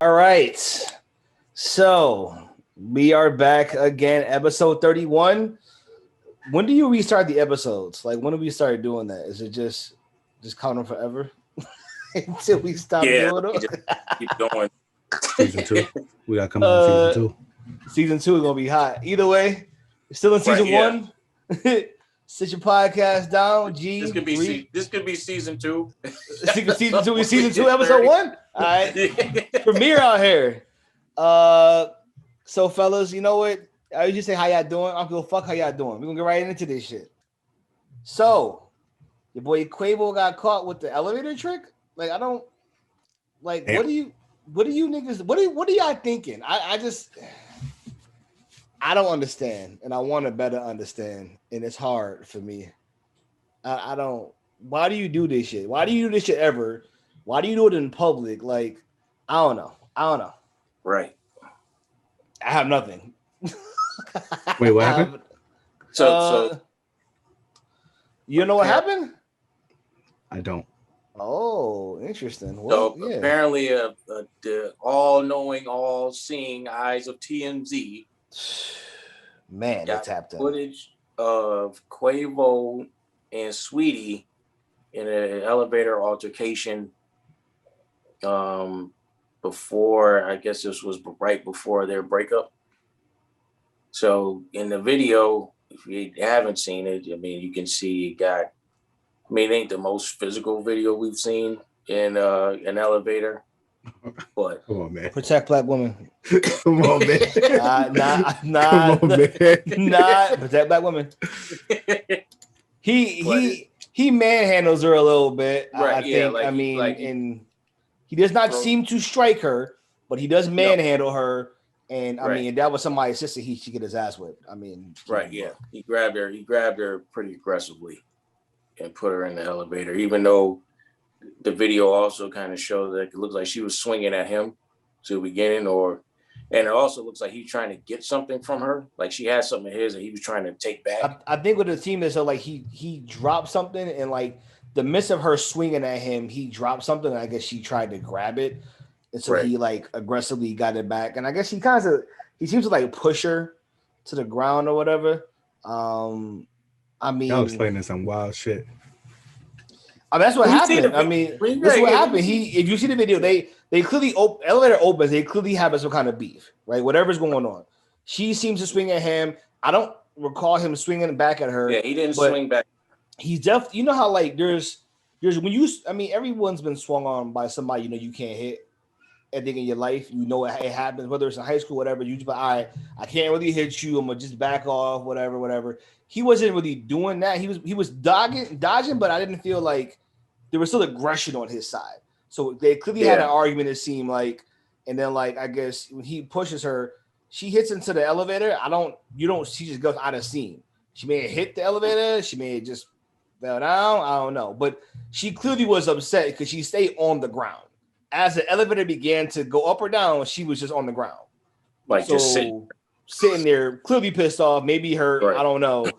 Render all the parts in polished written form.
All right. So we are back again, episode 31. When do you restart the episodes? Like, when do we start doing that? Is it just counting forever until we stop doing it? Just keep going. Season 2. We got to come out season 2. Season 2 is going to be hot. Either way, we're still in season 1. Sit your podcast down. This could be season 2. Season 2 is season 2, episode 1. All right. Premiere out here. So fellas, you know what? I usually say how y'all doing. I don't give a fuck how y'all doing. We're gonna get right into this shit. So your boy Quavo got caught with the elevator trick. Like, I don't like. Damn. What do you niggas? What are y'all thinking? I don't understand, and I want to better understand, and it's hard for me. I don't. Why do you do this shit? Why do you do this shit ever? Why do you do it in public? Like, I don't know. Right. I have nothing. Wait, what happened? So you know what happened? I don't. Oh, interesting. Well, so apparently, the all-knowing, all-seeing eyes of TMZ, man, they tapped in footage of Quavo and Saweetie in an elevator altercation. Before, I guess this was right before their breakup. So in the video, if you haven't seen it, I mean, you can see it ain't the most physical video we've seen in an elevator, but come on, man, protect black women. Come on, man. Nah, protect black women. He manhandles her a little bit. Right, I think. Like, and he does not seem to strike her, but he does manhandle her. And I mean, that was somebody's sister. He should get his ass whipped. I mean, he grabbed her pretty aggressively and put her in the elevator. Even though the video also kind of shows that it looks like she was swinging at him to the beginning, and it also looks like he's trying to get something from her. Like she had something of his that he was trying to take back. I think with the team is so like he dropped something, and like the midst of her swinging at him, he dropped something. And I guess she tried to grab it. And so he like aggressively got it back. And I guess he seems to like push her to the ground or whatever. I mean, y'all explaining some wild shit. I mean, that's what happened. I mean, this is what happened. If you see the video, they clearly elevator opens. They clearly have some kind of beef, right? Whatever's going on. She seems to swing at him. I don't recall him swinging back at her. Yeah, he didn't swing back. He's definitely, you know how like there's when you, I mean, everyone's been swung on by somebody, you know, you can't hit. Anything in your life, you know it happens, whether it's in high school, whatever. You just be like, all right, I can't really hit you. I'm gonna just back off, whatever. He wasn't really doing that. He was dodging, but I didn't feel like there was still aggression on his side. So they clearly had an argument. It seemed like, and then like I guess when he pushes her, she hits into the elevator. She just goes out of scene. She may have hit the elevator. She may have just fell down. I don't know, but she clearly was upset because she stayed on the ground. As the elevator began to go up or down, she was just on the ground. Like so, just sitting there, clearly pissed off, maybe hurt, I don't know.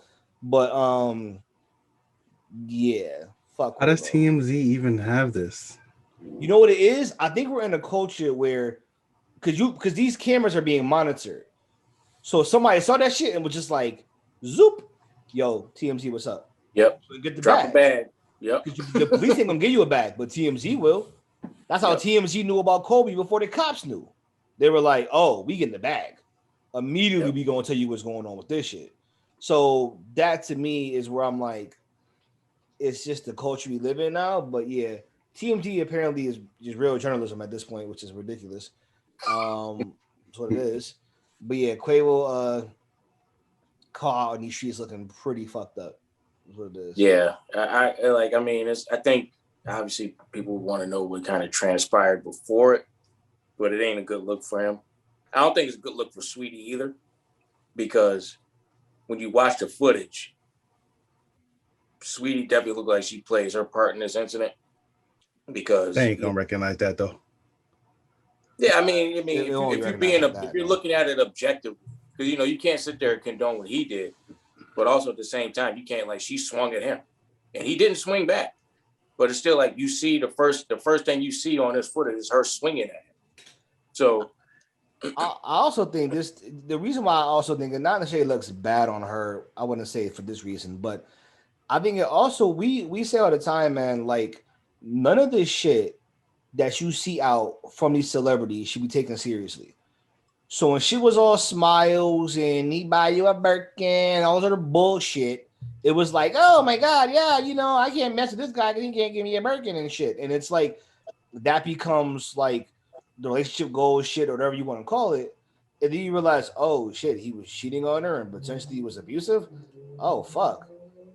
But yeah. Fuck. How does TMZ even have this? You know what it is? I think we're in a culture where because these cameras are being monitored. So somebody saw that shit and was just like, zoop, yo, TMZ, what's up? Yep. So get the Drop a bag. Yep. The police ain't gonna give you a bag, but TMZ will. That's how TMZ knew about Kobe before the cops knew. They were like, oh, we get in the bag. Immediately we gonna tell you what's going on with this shit. So that to me is where I'm like, it's just the culture we live in now. But yeah, TMZ apparently is just real journalism at this point, which is ridiculous. That's what it is. But yeah, Quavo caught on these streets looking pretty fucked up. That's what it is. Yeah, I think obviously people want to know what kind of transpired before it, but it ain't a good look for him. I don't think it's a good look for Saweetie either, because when you watch the footage, Saweetie definitely looked like she plays her part in this incident. Because they ain't gonna recognize that though. Yeah, I mean, if you're looking at it objectively, because you can't sit there and condone what he did, but also at the same time you can't, like, she swung at him and he didn't swing back. But it's still like you see the first thing you see on this footage is her swinging at him. So I also think this. The reason why I also think it not necessarily looks bad on her. I wouldn't say it for this reason, but I think it also we say all the time, man. Like none of this shit that you see out from these celebrities should be taken seriously. So when she was all smiles and he buy you a Birkin, all sort of bullshit, it was like, oh my god, yeah, I can't mess with this guy because he can't give me a Birkin and shit. And it's like that becomes like the relationship goals shit or whatever you want to call it. And then you realize, oh shit, he was cheating on her and potentially he was abusive. Oh fuck.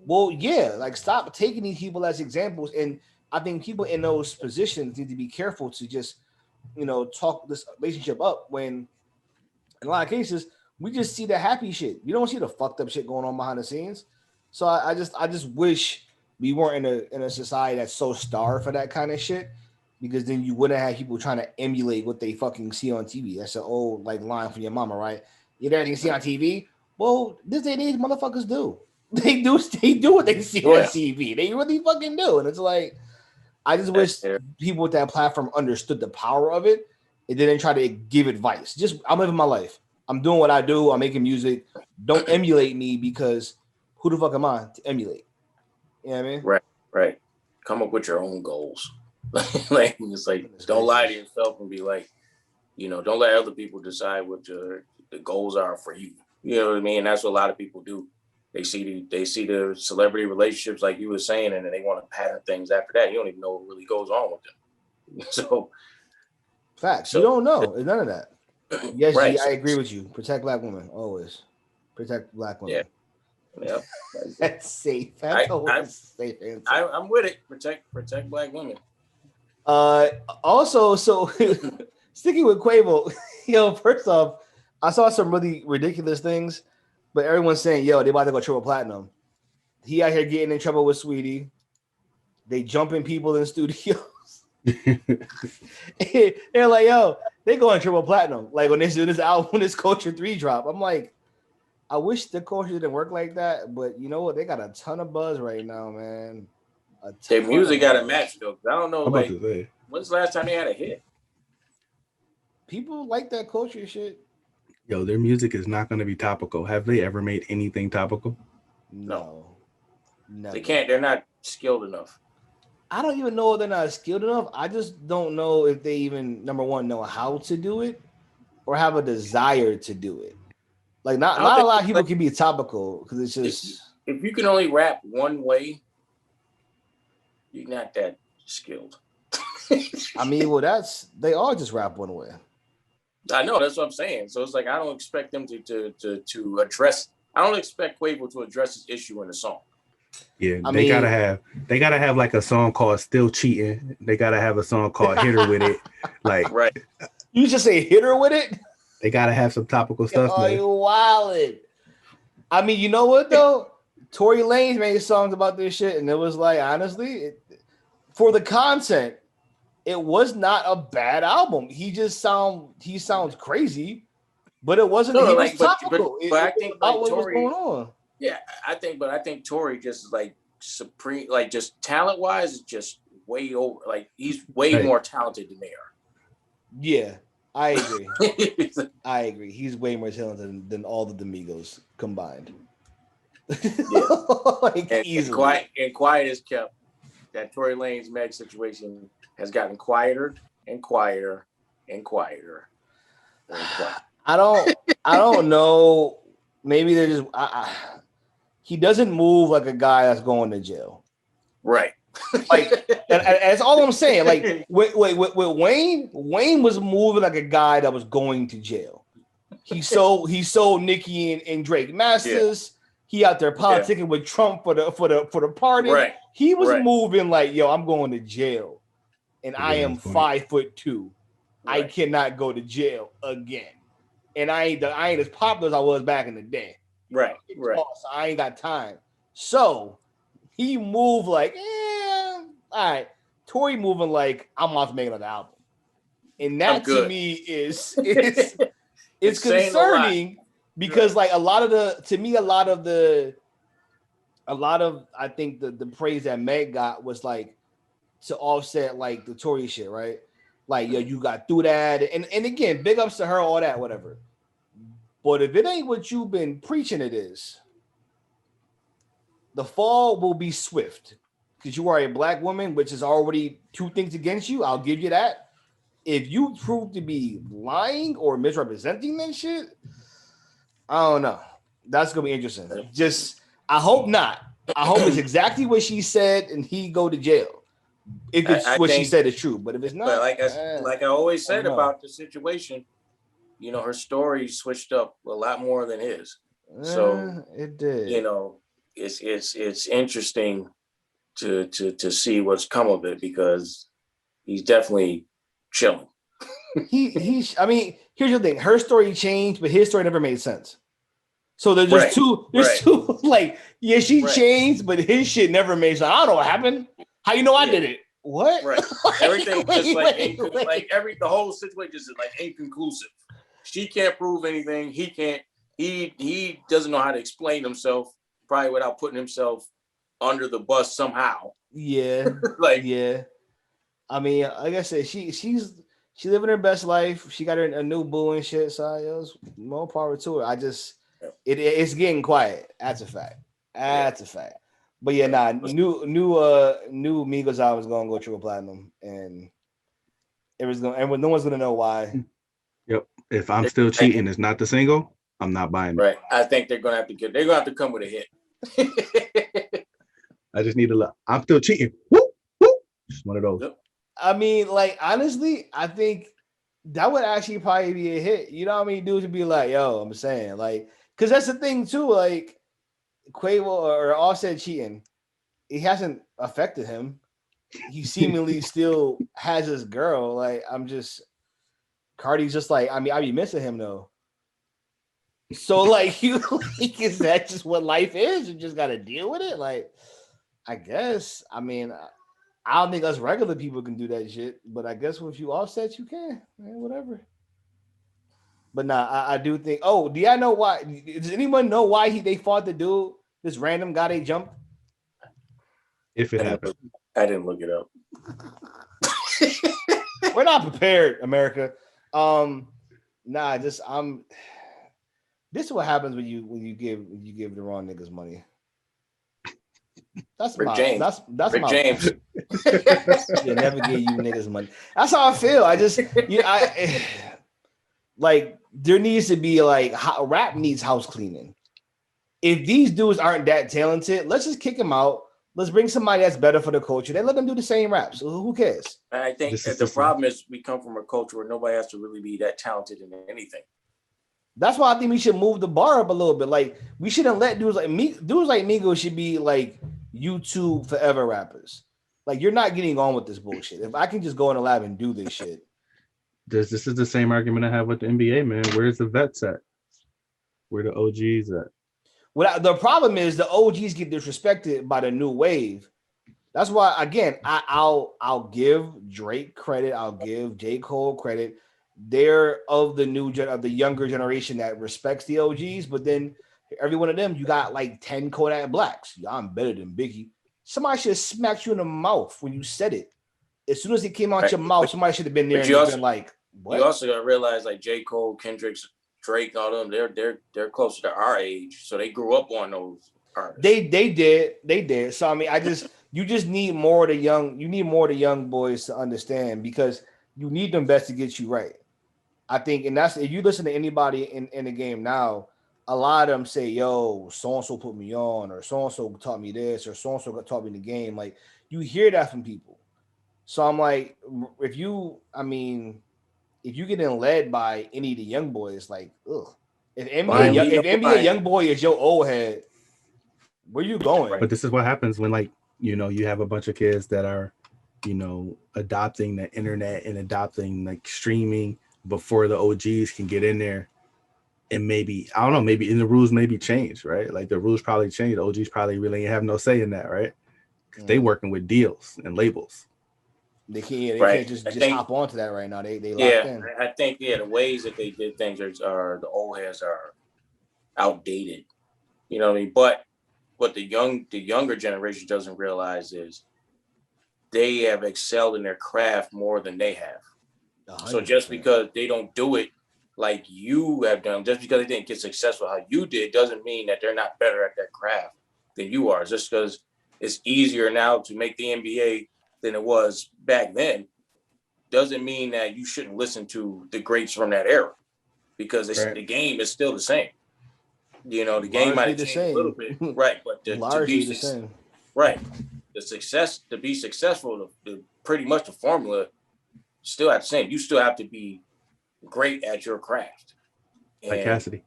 Well, yeah, like stop taking these people as examples. And I think people in those positions need to be careful to just, talk this relationship up when in a lot of cases, we just see the happy shit. You don't see the fucked up shit going on behind the scenes. So I just wish we weren't in a society that's so starved for that kind of shit, because then you wouldn't have people trying to emulate what they fucking see on TV. That's an old like line from your mama, right? You know everything you see on TV. Well, this day and age, motherfuckers do. They do what they see on TV. They really fucking do, and it's like I just wish people with that platform understood the power of it and didn't try to give advice. Just I'm living my life. I'm doing what I do. I'm making music. Don't emulate me because who the fuck am I to emulate? You know what I mean? Right. Come up with your own goals. Like it's like don't lie to yourself and be like, don't let other people decide what the goals are for you. You know what I mean? That's what a lot of people do. They see the celebrity relationships like you were saying, and then they want to pattern things after that. You don't even know what really goes on with them. So facts. You don't know. It's none of that. Yes, right. G, I agree with you. Protect black women. Always. Protect black women. Yeah. That's safe. That's always safe answer. I'm with it. Protect black women. Also, so sticking with Quavo, first off, I saw some really ridiculous things, but everyone's saying, they about to go triple platinum. He out here getting in trouble with Sweetie. They jumping people in studios. They're like, they going triple platinum. Like when this album, when this Culture 3 drop, I'm like, I wish the Culture didn't work like that, but you know what? They got a ton of buzz right now, man. Their music got a match though. I don't know, like, when's the last time they had a hit? People like that Culture shit. Yo, their music is not going to be topical. Have they ever made anything topical? No. They can't. They're not skilled enough. I don't even know if they're not skilled enough. I just don't know if they even, number one, know how to do it or have a desire to do it. Like not a lot of people can be topical because it's just if you can only rap one way, you're not that skilled. I mean, well, they all just rap one way. I know, that's what I'm saying. So it's like I don't expect them to address. I don't expect Quavo to address this issue in the song. Yeah, they gotta have like a song called "Still Cheating." They gotta have a song called "Hit Her With It." Like, right? You just say "Hit Her With It." They gotta have some topical stuff. Oh, you wildin'. I mean, you know what though? Tory Lanez made songs about this shit, and it was like, honestly, for the content, it was not a bad album. He sounds crazy, but it wasn't. He was topical. But I think about what was going on. Yeah, I think Tory just like supreme, like just talent wise, is just way over. Like he's way more talented than they are. Yeah, I agree. I agree. He's way more talented than all the Migos combined. Yeah. Like and quiet is kept. That Tory Lanez Meg situation has gotten quieter and quieter and quieter. And quieter. I don't know. Maybe they're just. He doesn't move like a guy that's going to jail. Right. Like and that's all I'm saying. Like with Wayne was moving like a guy that was going to jail. He sold Nicki and Drake masters. Yeah. He out there politicking with Trump for the party. Right. He was moving like, I'm going to jail, and I am 5'2". Right. I cannot go to jail again, and I ain't as popular as I was back in the day. Right. Right. So I ain't got time. So he moved like, all right. Tory moving like I'm about to make another album, and that to me is it's concerning because like a lot of I think the praise that Meg got was like to offset like the Tory shit, right? Like, yo, you got through that. And again, big ups to her, all that, whatever. But if it ain't what you've been preaching it is, the fall will be swift. Because you are a black woman, which is already two things against you. I'll give you that. If you prove to be lying or misrepresenting that shit, I don't know. That's gonna be interesting. Just I hope not. I hope it's exactly what she said and he go to jail. If it's what she said is true. But if it's not, but like I always said about the situation, you know, her story switched up a lot more than his. So it did. You know, it's interesting to see what's come of it because he's definitely chilling. I mean, here's the thing. Her story changed, but his story never made sense. So there's two, like, yeah, she changed, but his shit never made sense. I don't know what happened. How you know I did it? What? Right. Everything just the whole situation is like inconclusive. She can't prove anything. He can't. He doesn't know how to explain himself, probably without putting himself under the bus somehow. Yeah. Yeah. I mean, like I said, she's living her best life. She got her a new boo and shit. So it was more power to her. It's getting quiet. That's a fact. That's a fact. But yeah, new Migos album is gonna go triple platinum, and no one's gonna know why. Yep. If I'm still cheating, it's not the single. I'm not buying it. Right. I think they're gonna have to come with a hit. I just need to look. I'm still cheating. Woo, woo. Just one of those. Yep. I mean, like, honestly, I think that would actually probably be a hit. You know what I mean? Dudes would be like, yo, I'm saying, like, because that's the thing too. Like, Quavo or Offset cheating, it hasn't affected him. He seemingly still has his girl. Like, Cardi's just like, I mean, I be missing him though. So, like, is that just what life is? You just got to deal with it? Like, I guess. I mean, I don't think us regular people can do that shit, but I guess if you Offset, you can. Whatever. But I do think. Oh, do y'all know why? Does anyone know why they fought the dude? This random guy they jumped. If it happened, I didn't look it up. We're not prepared, America. This is what happens when you give the wrong niggas money. That's Rick James. That's Rick James. They never gave you niggas money. That's how I feel. Like, there needs to be like rap needs house cleaning. If these dudes aren't that talented, let's just kick them out. Let's bring somebody that's better for the culture. They let them do the same raps. So who cares? I think the problem is we come from a culture where nobody has to really be that talented in anything. That's why I think we should move the bar up a little bit. Like, we shouldn't let dudes like Migos should be like YouTube forever rappers. Like, you're not getting on with this bullshit. If I can just go in the lab and do this shit. This is the same argument I have with the NBA, man. Where's the vets at? Where the OGs at? The problem is the OGs get disrespected by the new wave. That's why, again, I'll give Drake credit. I'll give J. Cole credit. They're of the younger generation that respects the OGs. But then every one of them, you got like 10 Kodak Blacks. I'm better than Biggie. Somebody should have smacked you in the mouth when you said it. As soon as it came out your mouth, somebody should have been there and been like, what? You also got to realize, like, J. Cole, Kendrick, Drake, all them, they're closer to our age, so they grew up on those artists. They did. So I mean, you just need more of the young boys to understand, because you need them best to get you right. I think, and that's, if you listen to anybody in the game now, a lot of them say, yo, so-and-so put me on, or so-and-so taught me this, or so-and-so taught me the game. Like, you hear that from people. So I'm like, if you getting led by any of the young boys, like, ugh. If NBA young boy is your old head, where you going? But this is what happens when, like, you have a bunch of kids that are, adopting the internet and adopting like streaming before the OGs can get in there. And maybe, I don't know, maybe in the rules maybe change, right? Like, the rules probably change. The OGs probably really have no say in that, right? Because they working with deals and labels. They can't just hop onto that right now. They locked in. I think the ways that they did things are the old heads are outdated. You know what I mean? But what the younger generation doesn't realize is they have excelled in their craft more than they have. So just because they don't do it like you have done, just because they didn't get successful how you did, doesn't mean that they're not better at that craft than you are. Just because it's easier now to make the NBA than it was back then, doesn't mean that you shouldn't listen to the greats from that era, because the game is still the same. You know, the game might have changed a little bit, right? But to be the same, right? To be successful, pretty much the formula still have the same. You still have to be great at your craft. Like Cassidy.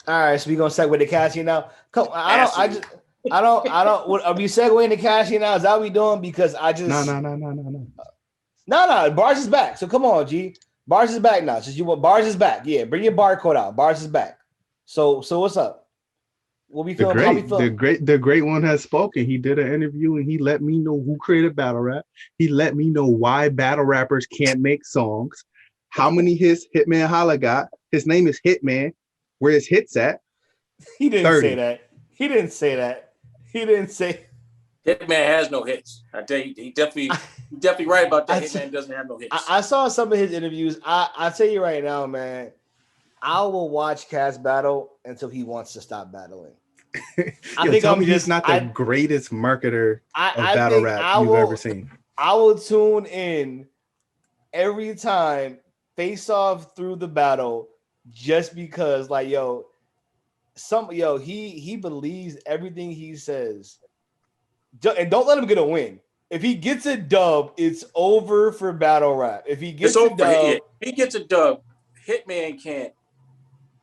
All right, so we gonna segue to Cassidy now. Come, are we segueing to Cassidy now? Is that what we doing? Because I just no. Bars is back. So come on, G. Bars is back now. Since Bars is back. Yeah, bring your barcode out. Bars is back. So what's up? What we feeling? The great one has spoken. He did an interview and he let me know who created battle rap. He let me know why battle rappers can't make songs. How many hits Hitman Holla got? His name is Hitman. Where his hits at? He didn't say that. He didn't say. Hitman has no hits. I tell you, he definitely right about that. Hitman doesn't have no hits. I saw some of his interviews. I tell you right now, man, I will watch Cass battle until he wants to stop battling. He's not the greatest marketer of battle rap you've ever seen. I will tune in every time face off through the battle just because, like, he believes everything he says. And don't let him get a win. If he gets a dub, it's over for battle rap. If he gets a dub, Hitman can't.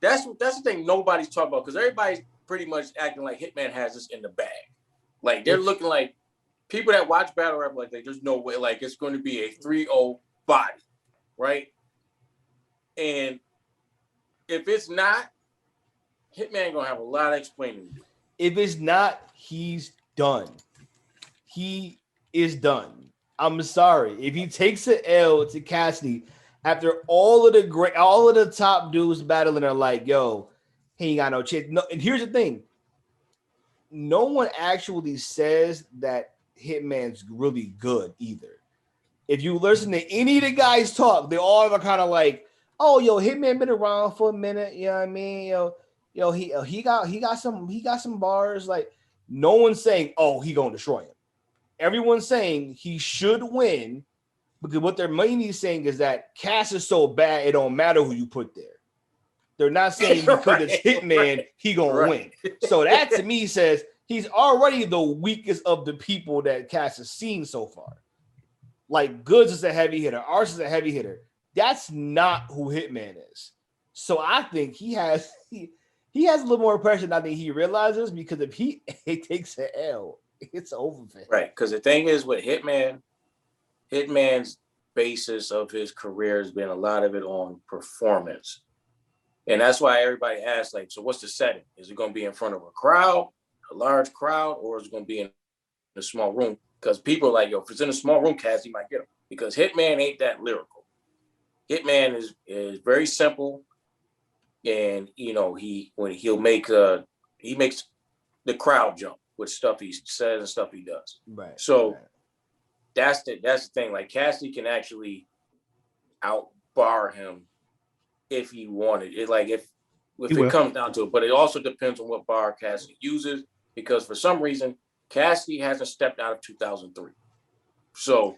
That's the thing nobody's talking about, because everybody's pretty much acting like Hitman has this in the bag. Like, they're looking like people that watch battle rap, like there's no way, like it's going to be a 3-0 body, right? And if it's not, Hitman gonna have a lot of explaining to do. If it's not, he's done. He is done. I'm sorry. If he takes an L to Cassidy after all of the top dudes battling are like, yo, he ain't got no chance. No, and here's the thing. No one actually says that Hitman's really good either. If you listen to any of the guys talk, they all are kind of like, oh, Hitman been around for a minute. You know what I mean? He got some bars. Like, no one's saying, oh, he gonna destroy him. Everyone's saying he should win, because what they're mainly saying is that Cass is so bad it don't matter who you put there. They're not saying because it's Hitman, he gonna win. So that to me says he's already the weakest of the people that Cass has seen so far. Like, Goods is a heavy hitter, Arse is a heavy hitter. That's not who Hitman is. So I think he has a little more pressure than I think he realizes, because if he takes an L, it's over for him. Right, because the thing is with Hitman's basis of his career has been a lot of it on performance. And that's why everybody asks, like, so what's the setting? Is it going to be in front of a crowd, a large crowd, or is it going to be in a small room? Because people are like, if it's in a small room, Cassidy might get him. Because Hitman ain't that lyrical. Hitman is very simple, and he makes the crowd jump with stuff he says and stuff he does. Right. So that's the thing. Like, Cassidy can actually outbar him if he wanted it. Like, if it comes down to it, but it also depends on what bar Cassidy uses, because for some reason Cassidy hasn't stepped out of 2003. So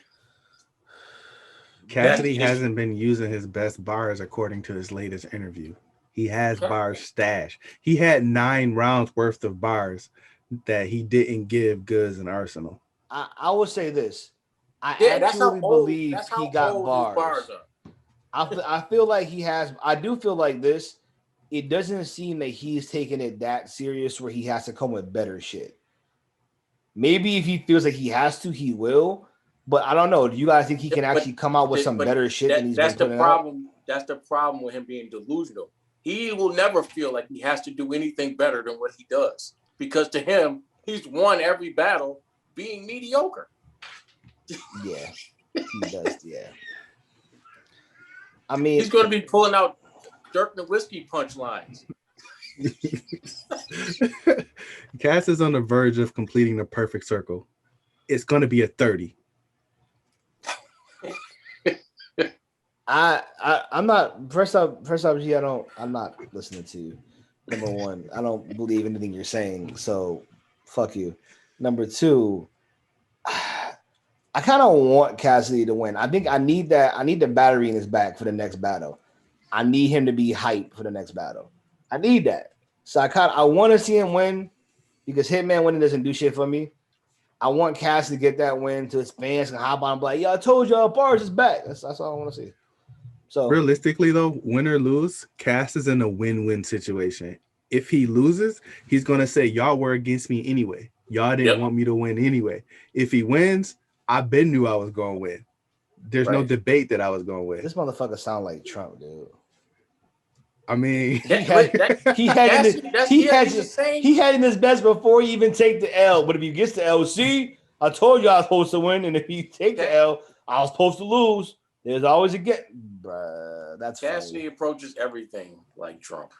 Cassidy hasn't been using his best bars according to his latest interview. He has bars stashed. He had 9 rounds worth of bars that he didn't give Goods and Arsenal. I will say this. I actually believe he got bars. I feel like he has. I do feel like this. It doesn't seem that he's taking it that serious where he has to come with better shit. Maybe if he feels like he has to, he will. But I don't know. Do you guys think he can actually come out with some better shit than he's been putting out? That's the problem with him being delusional. He will never feel like he has to do anything better than what he does, because to him, he's won every battle being mediocre. Yeah, he does. Yeah. I mean, he's going to be pulling out Dirk Nowitzki punchlines. Cass is on the verge of completing the perfect circle. It's going to be a 30. I'm not first off, G, I'm not listening to you. Number one, I don't believe anything you're saying, so fuck you. Number two, I kind of want Cassidy to win. I think I need that. I need the battery in his back for the next battle. I need him to be hyped for the next battle. I need that. So I want to see him win because Hitman winning doesn't do shit for me. I want Cassidy to get that win to his fans and hop on and be like, "Yo, I told y'all bars is back." That's all I want to see. So realistically, though, win or lose, Cass is in a win-win situation. If he loses, he's gonna say, "Y'all were against me anyway. Y'all didn't want me to win anyway." If he wins, I been knew I was gonna win. There's no debate that I was gonna win. This motherfucker sound like Trump, dude. I mean, he had in his best before he even take the L. But if he gets the L, see, I told you I was supposed to win, and if he take the L, I was supposed to lose. There's always a get. Bruh, that's Cassidy funny. approaches everything like Trump.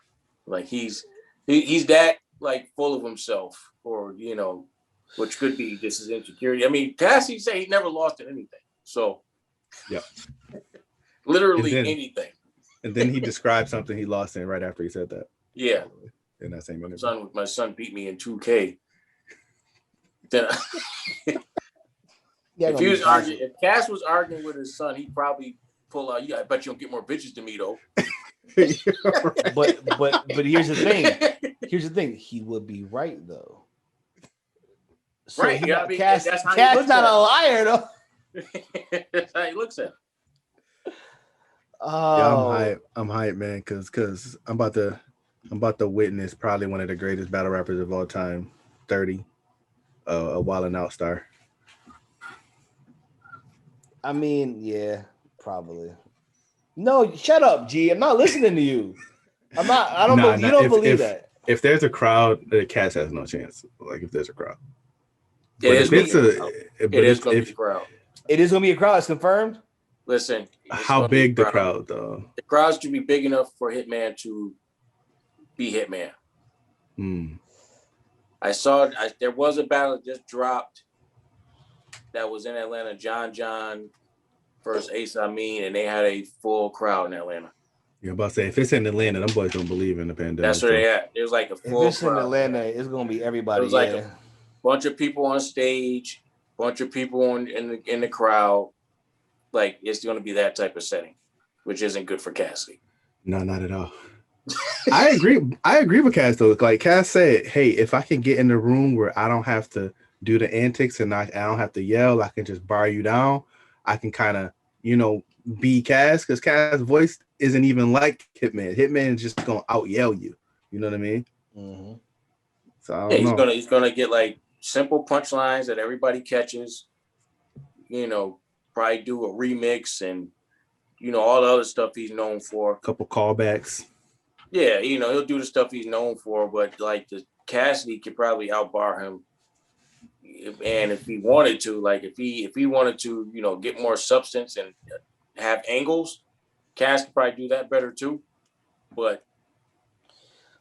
Like he's that like full of himself, or which could be just his insecurity. I mean, Cassidy said he never lost in anything. So yeah, literally anything. And then he described something he lost in right after he said that. Yeah. In that same interview. My son beat me in 2K. Then if Cass was arguing with his son, he'd probably pull out, I bet you don't get more bitches than me though. But here's the thing. Here's the thing. He would be right though. So right. Cass not a liar though. That's how he looks at it. Oh. Yeah, I'm hyped, man, because I'm about to witness probably one of the greatest battle rappers of all time, 30, a Wild 'N Out star. I mean, yeah, probably. No, shut up, G. I'm not listening to you. I'm not. I don't. You don't believe that. If there's a crowd, the Cass has no chance. Like if there's a crowd, it is going to be a crowd. It is going to be a crowd. It's confirmed. Listen, how big the crowd though? The crowd should be big enough for Hitman to be Hitman. There was a battle that just dropped that was in Atlanta, John versus Ace Amin, and they had a full crowd in Atlanta. You're about to say if it's in Atlanta, them boys don't believe in the pandemic. That's where they at. It was like a full crowd. If it's in Atlanta, it's gonna be everybody. It was like a bunch of people on stage, bunch of people in the crowd. Like it's going to be that type of setting, which isn't good for Cassidy. No, not at all. I agree with Cass though. Like Cass said, hey, if I can get in the room where I don't have to do the antics and I don't have to yell, I can just bar you down. I can kind of, be Cass because Cass' voice isn't even like Hitman. Hitman is just going to out yell you. You know what I mean? Mm-hmm. So I don't know. He's gonna get like simple punchlines that everybody catches. Probably do a remix and all the other stuff he's known for. A couple callbacks. Yeah, he'll do the stuff he's known for, but like the Cassidy could probably outbar him. And if he wanted to, like if he wanted to, get more substance and have angles, Cass could probably do that better too. But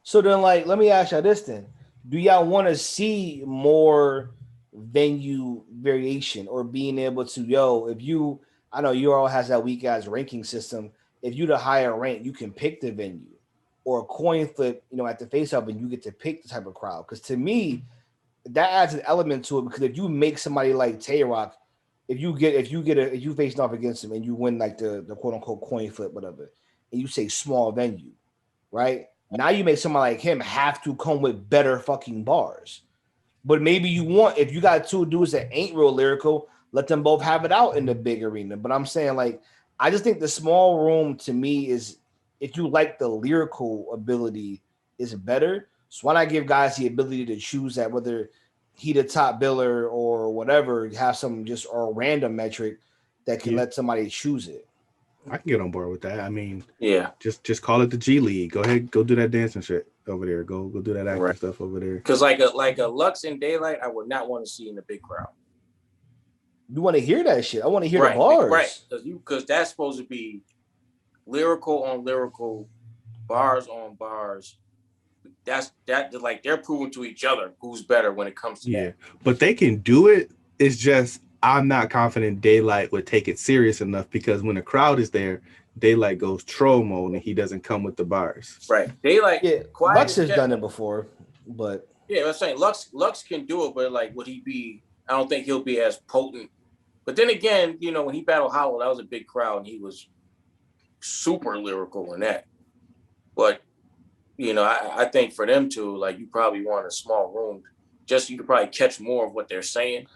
so then, like, let me ask y'all this then: do y'all want to see more venue variation or being able to I know Euro has that weak ass ranking system. If you the higher rank, you can pick the venue or a coin flip, at the face up and you get to pick the type of crowd. Because to me, that adds an element to it because if you make somebody like Tay-Rock, if you facing off against him and you win like the quote unquote coin flip, whatever, and you say small venue, right? Now you make somebody like him have to come with better fucking bars. But maybe if you got two dudes that ain't real lyrical, let them both have it out in the big arena. But I'm saying, like, I just think the small room to me is, if you like the lyrical ability, is better. So why not give guys the ability to choose that, whether he the top biller or whatever, have some just or random metric that can let somebody choose it. I can get on board with that. I mean, yeah, just call it the G League. Go ahead, go do that dancing shit over there. Go do that acting stuff over there. Because like a Lux and Daylight, I would not want to see in the big crowd. You want to hear that shit? I want to hear the bars, right? Because that's supposed to be lyrical on lyrical, bars on bars. That like they're proving to each other who's better when it comes to that. But they can do it. It's just I'm not confident Daylight would take it serious enough because when the crowd is there, Daylight goes troll mode and he doesn't come with the bars. Right. Daylight. Yeah, Lux has done it before, but yeah, I'm saying Lux can do it, but like, would he be? I don't think he'll be as potent. But then again, you know, when he battled Hollow, that was a big crowd, and he was super lyrical in that. But you know, I think for them to like, you probably want a small room, just you could probably catch more of what they're saying.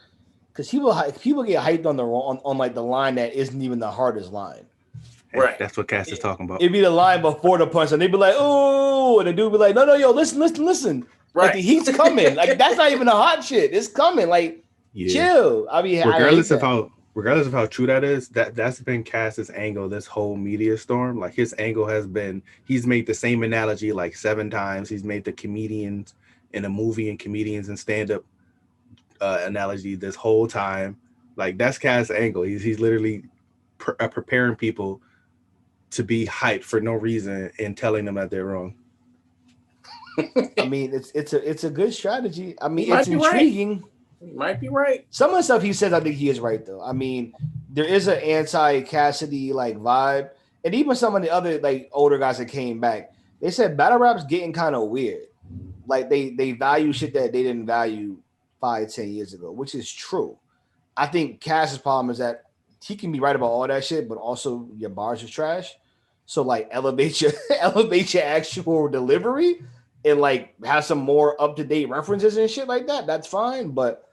Because people get hyped on like the line that isn't even the hardest line. Right. That's what Cass is talking about. It'd be the line before the punch, and they'd be like, "Oh," and the dude be like, "No, yo, listen." Right. Like the heat's coming. Like that's not even the hot shit. It's coming. Like chill. I mean, regardless of how true that is, that's been Cass's angle this whole media storm. Like his angle has been, he's made the same analogy like 7 times. He's made the comedians in a movie and comedians in stand-up analogy this whole time. Like that's Cass's angle. He's literally preparing people to be hyped for no reason and telling them that they're wrong. I mean, it's a good strategy. I mean, it's intriguing. Right. You might be right. Some of the stuff he says, I think he is right though. I mean, there is an anti-Cassidy like vibe, and even some of the other like older guys that came back, they said battle rap's getting kind of weird. Like they value shit that they didn't value 5-10 years ago, which is true. I think Cass's problem is that he can be right about all that shit, but also your bars are trash. So like elevate your actual delivery and like have some more up-to-date references and shit like that. That's fine. But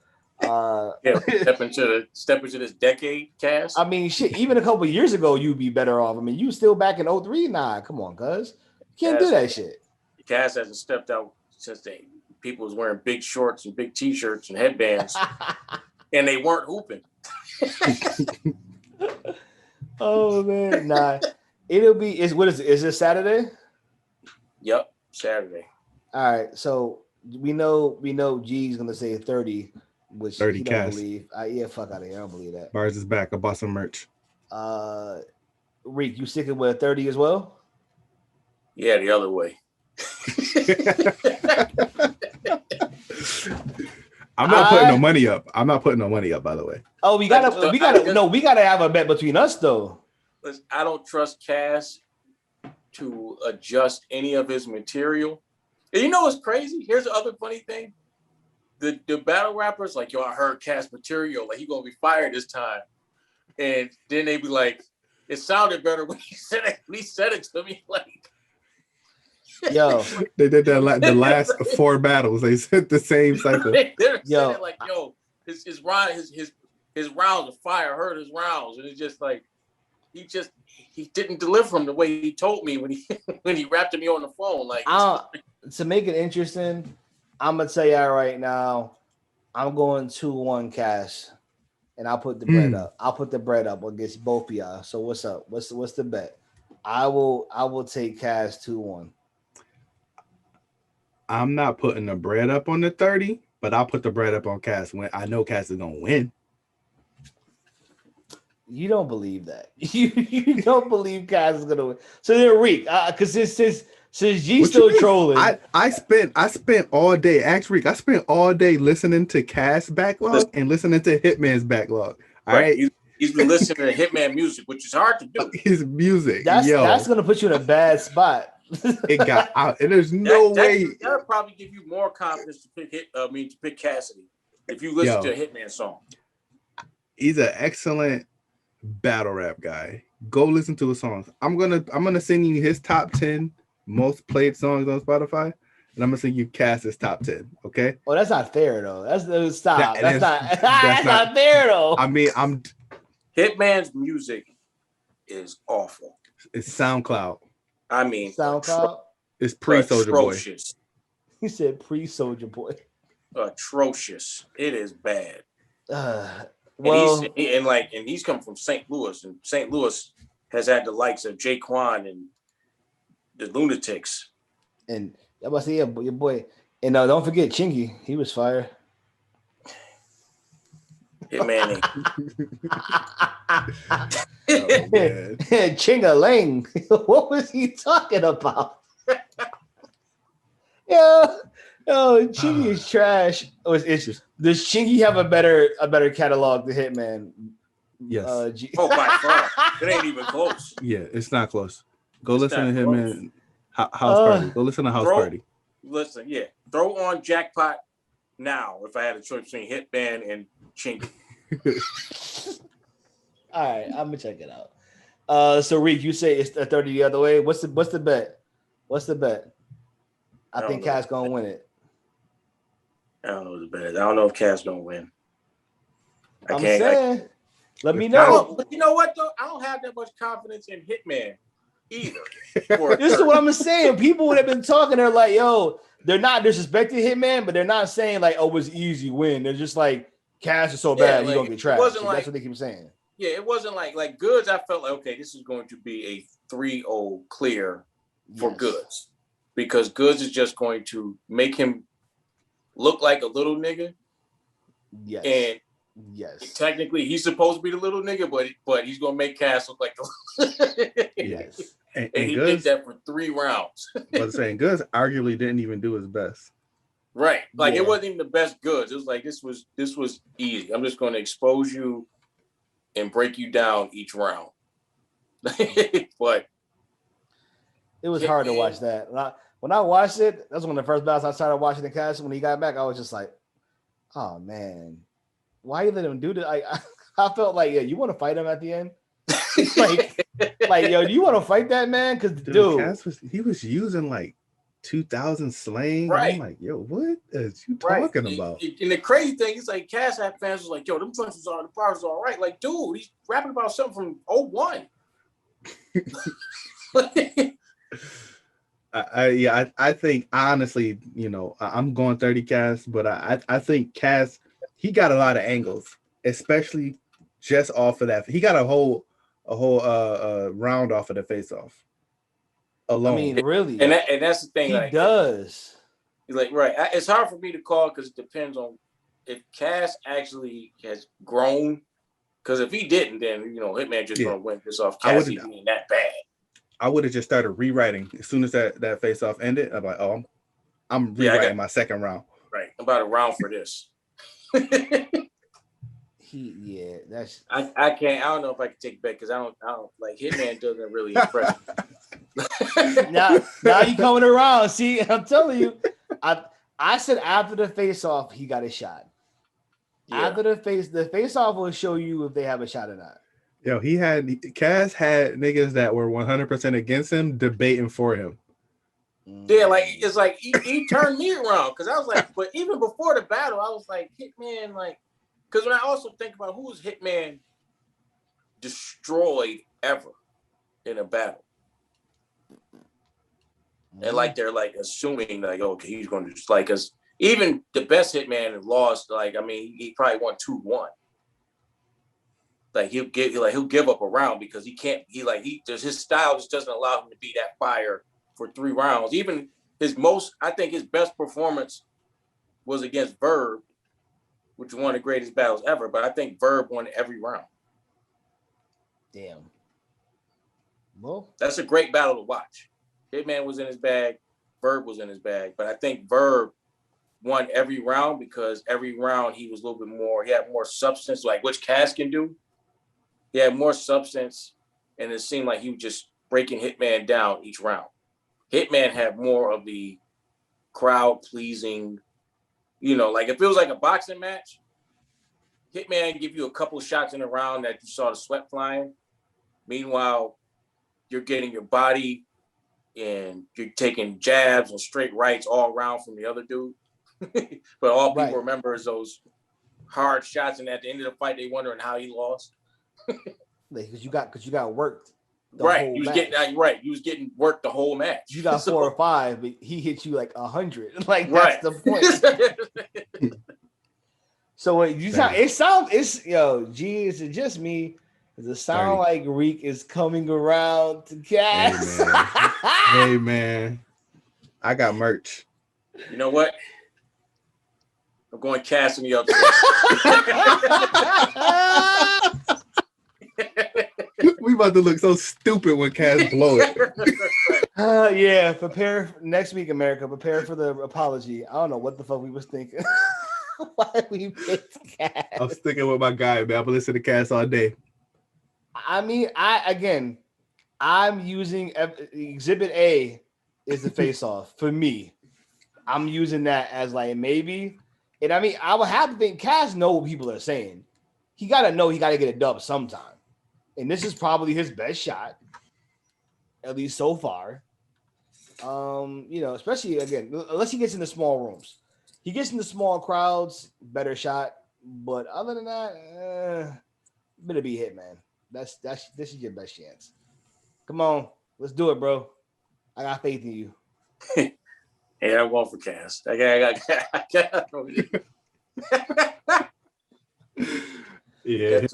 step into this decade, Cass. I mean, shit, even a couple of years ago, you'd be better off. I mean, you still back in 03? Nah, come on, cuz. You can't do that shit. Cass hasn't stepped out since people was wearing big shorts and big t-shirts and headbands and they weren't hooping. Oh man, nah. Is this Saturday? Yep, Saturday. All right, so we know G's gonna say 30, which 30 he Cass. don't believe. Yeah, fuck out of here. I don't believe that. Bars is back. I bought some merch. Reek, you sticking with 30 as well? Yeah, the other way. I'm not putting no money up. I'm not putting no money up, by the way. Oh, we gotta have a bet between us though. Listen, I don't trust Cass to adjust any of his material. And you know what's crazy? Here's the other funny thing. The battle rappers, like, yo, I heard Cass material, like he gonna be fired this time. And then they be like, it sounded better when he said it to me, like. Yo, they did that the last 4 battles. They said the same cycle. Yo, it like, yo, his rounds of fire. I heard his rounds, and it's just like he didn't deliver them the way he told me when he rapped to me on the phone. Like to make it interesting, I'm gonna tell y'all right now, I'm going 2-1 Cash, and I'll put the bread up. I'll put the bread up against both of y'all. So what's up? What's the bet? I will take Cash 2-1. I'm not putting the bread up on the 30, but I'll put the bread up on Cass when I know Cass is gonna win. You don't believe that. You don't believe Cass is gonna win. So then Reek, because since G still trolling. I spent all day. Ask Reek. I spent all day listening to Cass backlog and listening to Hitman's backlog. All right. He's been listening to Hitman music, which is hard to do. His music. That's gonna put you in a bad spot. It got out, and there's no way. That'll probably give you more confidence to pick Cassidy if you listen to a Hitman song. He's an excellent battle rap guy. Go listen to his songs. I'm gonna send you his top 10 most played songs on Spotify, and I'm gonna send you Cass's top 10. Okay? Oh, that's not fair though. Stop. That's not fair though. I mean, Hitman's music is awful. It's SoundCloud. I mean, SoundCloud. It's pre-Soulja Boy. He said pre-Soulja Boy. Atrocious. It is bad. Well, and he's come from St. Louis, and St. Louis has had the likes of Jaquan and the Lunatics. And I must say, your boy. And don't forget Chingy. He was fire. Hitman. Ching-a-ling. What was he talking about? Yo, Chingy is trash. Does Chingy have a better catalog than Hitman? Yes. Oh, by far. It ain't even close. Yeah, it's not close. Go listen to him close. in House Party. Go listen to House Party. Listen, yeah. Throw on Jackpot now if I had a choice between Hitman and Chingy. All right, I'm gonna check it out. So Reek, you say it's a 30 the other way. What's the bet? What's the bet? I think Cass gonna win it. I don't know the bet. I don't know if Cass gonna win. I'm saying, let me know. But you know what though? I don't have that much confidence in Hitman either. This is what I'm saying. People would have been talking. They're like, yo, they're not disrespecting Hitman, but they're not saying like, oh, it's easy win. They're just like, Cass is so bad, you don't get trapped. So that's what they keep saying. Yeah, it wasn't like Goods. I felt like, okay, this is going to be a 3-0 clear for Goods, because Goods is just going to make him look like a little nigga. Yes. And technically he's supposed to be the little nigga, but he's gonna make Cass look like the yes. And he Goods, did that for 3 rounds. But saying Goods arguably didn't even do his best. Right. Like it wasn't even the best Goods. It was like this was easy. I'm just gonna expose you and break you down each round. But it was hard to watch that. When I watched it, that was one of the first battles I started watching the Cass. When he got back, I was just like, oh man, why you let him do that? I felt like, yeah, you want to fight him at the end? like, yo, do you want to fight that man? Because dude, Cass was using like 2000 slang. Right. I'm like, yo, what is you talking about? And the crazy thing is, like, Cass had fans was like, yo, them punches are the bars all right. Like, dude, he's rapping about something from 01. I think honestly, you know, I'm going 30 Cass, but I think Cass, he got a lot of angles, especially just off of that. He got a whole round off of the face off alone. I mean, really, and that's the thing. He like, does. Like, right. It's hard for me to call because it depends on if Cass actually has grown. Because if he didn't, then, you know, Hitman just going to win this off Cassidy being that bad. I would have just started rewriting as soon as that face off ended. I'm like, oh, I'm rewriting my second round. Right. I'm about a round for this. That's. I can't. I don't know if I can take it back because I don't like Hitman doesn't really impress me. now you coming around. See, I'm telling you, I said after the face off, he got a shot. Yeah. After the face off will show you if they have a shot or not. Yo, Cass had niggas that were 100% against him debating for him. Yeah, like it's like he turned me around because I was like, but even before the battle, I was like, Hitman, like, because when I also think about who's Hitman destroyed ever in a battle, and like they're like assuming like, okay, he's going to just like us. Even the best Hitman lost. Like, I mean, he probably won 2-1. Like he'll give up a round because he can't. His style just doesn't allow him to be that fire for 3 rounds. Even I think his best performance was against Verb, which was one of the greatest battles ever. But I think Verb won every round. Damn. Well, that's a great battle to watch. Hitman was in his bag, Verb was in his bag, but I think Verb won every round because every round he was a little bit more. He had more substance, like which Cass can do. He had more substance, and it seemed like he was just breaking Hitman down each round. Hitman had more of the crowd-pleasing, you know, like if it was like a boxing match, Hitman give you a couple of shots in a round that you saw the sweat flying. Meanwhile, you're getting your body and you're taking jabs and straight rights all around from the other dude. But all people remember is those hard shots, and at the end of the fight, they wondering how he lost. Because you got worked. Right, you was getting worked the whole match. You got 4 or 5, but he hit you like 100. Like that's the point. So is it just me? Does it sound like Reek is coming around to Cass? Hey man, I got merch. You know what? I'm going Cass in the upset. We about to look so stupid when Cass blow it. Yeah, prepare next week, America. Prepare for the apology. I don't know what the fuck we was thinking. Why we picked Cass? I'm sticking with my guy, man. I've been listening to Cass all day. I mean, I'm using Exhibit A is the face off for me. I'm using that as like maybe, and I mean, I would have to think Cass know what people are saying. He got to know he got to get a dub sometime, and this is probably his best shot, at least so far. Especially again, unless he gets into small rooms, he gets into small crowds, better shot. But other than that, better be Hitman. This is your best chance. Come on, let's do it, bro. I got faith in you. Yeah, I'm going for Cass. I got Yeah,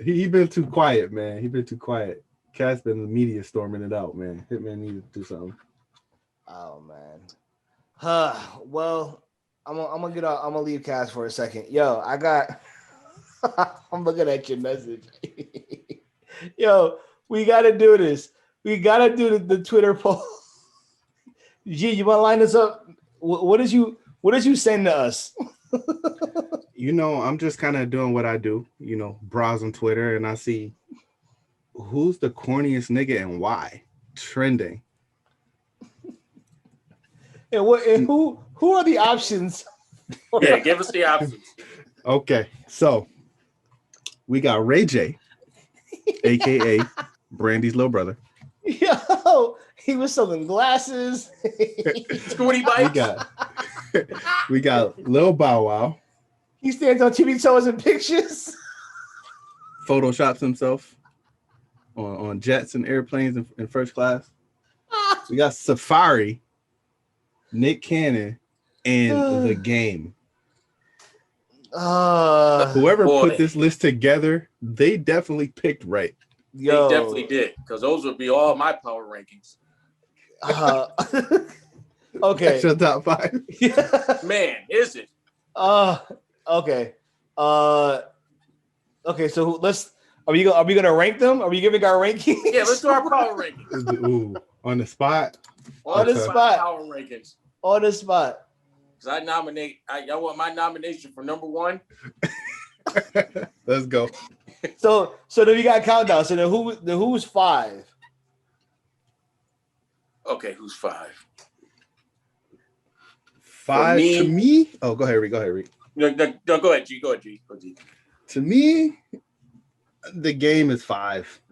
he been too quiet, man. He been too quiet. Cass been the media storming it out, man. Hitman need to do something. Oh man. Well, I'm gonna leave Cass for a second. Yo, I got. I'm looking at your message. Yo, we gotta do this. We gotta do the Twitter poll. G, you want to line this up? What did you send to us? I'm just kind of doing what I do. Browse on Twitter and I see who's the corniest nigga and why trending. And who are the options? Yeah, give us the options. Okay, so we got Ray J, aka Brandy's little brother. Yo, he was selling glasses. Scooty bikes. We got Lil Bow Wow. He stands on TV shows and pictures. Photoshops himself on jets and airplanes in first class. We got Safari, Nick Cannon, and The Game. Whoever put this list together, they definitely picked right. They definitely did, because those would be all my power rankings. Okay. That's your top 5. Man, is it? Okay. Okay. So are we gonna rank them? Are we giving our rankings? Yeah, let's do our power rankings. Ooh, on the spot. On the spot. Power rankings. On the spot. Because I want my nomination for number 1. Let's go. So then we got countdown. So then who's 5? Okay, who's 5? 5 to me. Oh, go ahead, Reed. No, go ahead, G. Go ahead, G. To me, The Game is 5.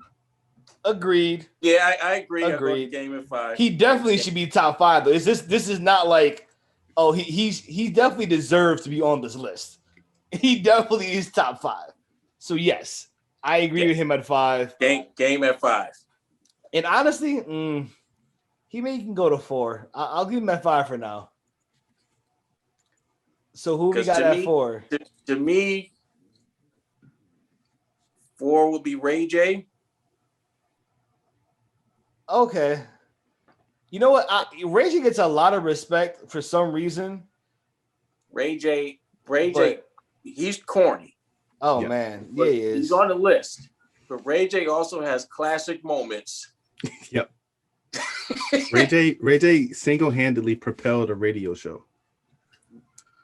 Agreed. Yeah, I agree. Agreed. The Game at 5. He definitely should be top 5 though. This is not like, oh, he definitely deserves to be on this list. He definitely is top 5. So yes, I agree with him at 5. Game at 5. And honestly, he can go to 4. I'll give him at 5 for now. So who we got at 4? To me, 4 would be Ray J. Okay. You know what? Ray J gets a lot of respect for some reason. Ray J, he's corny. Oh man, yeah, he is. He's on the list. But Ray J also has classic moments. Yep. Ray J single-handedly propelled a radio show.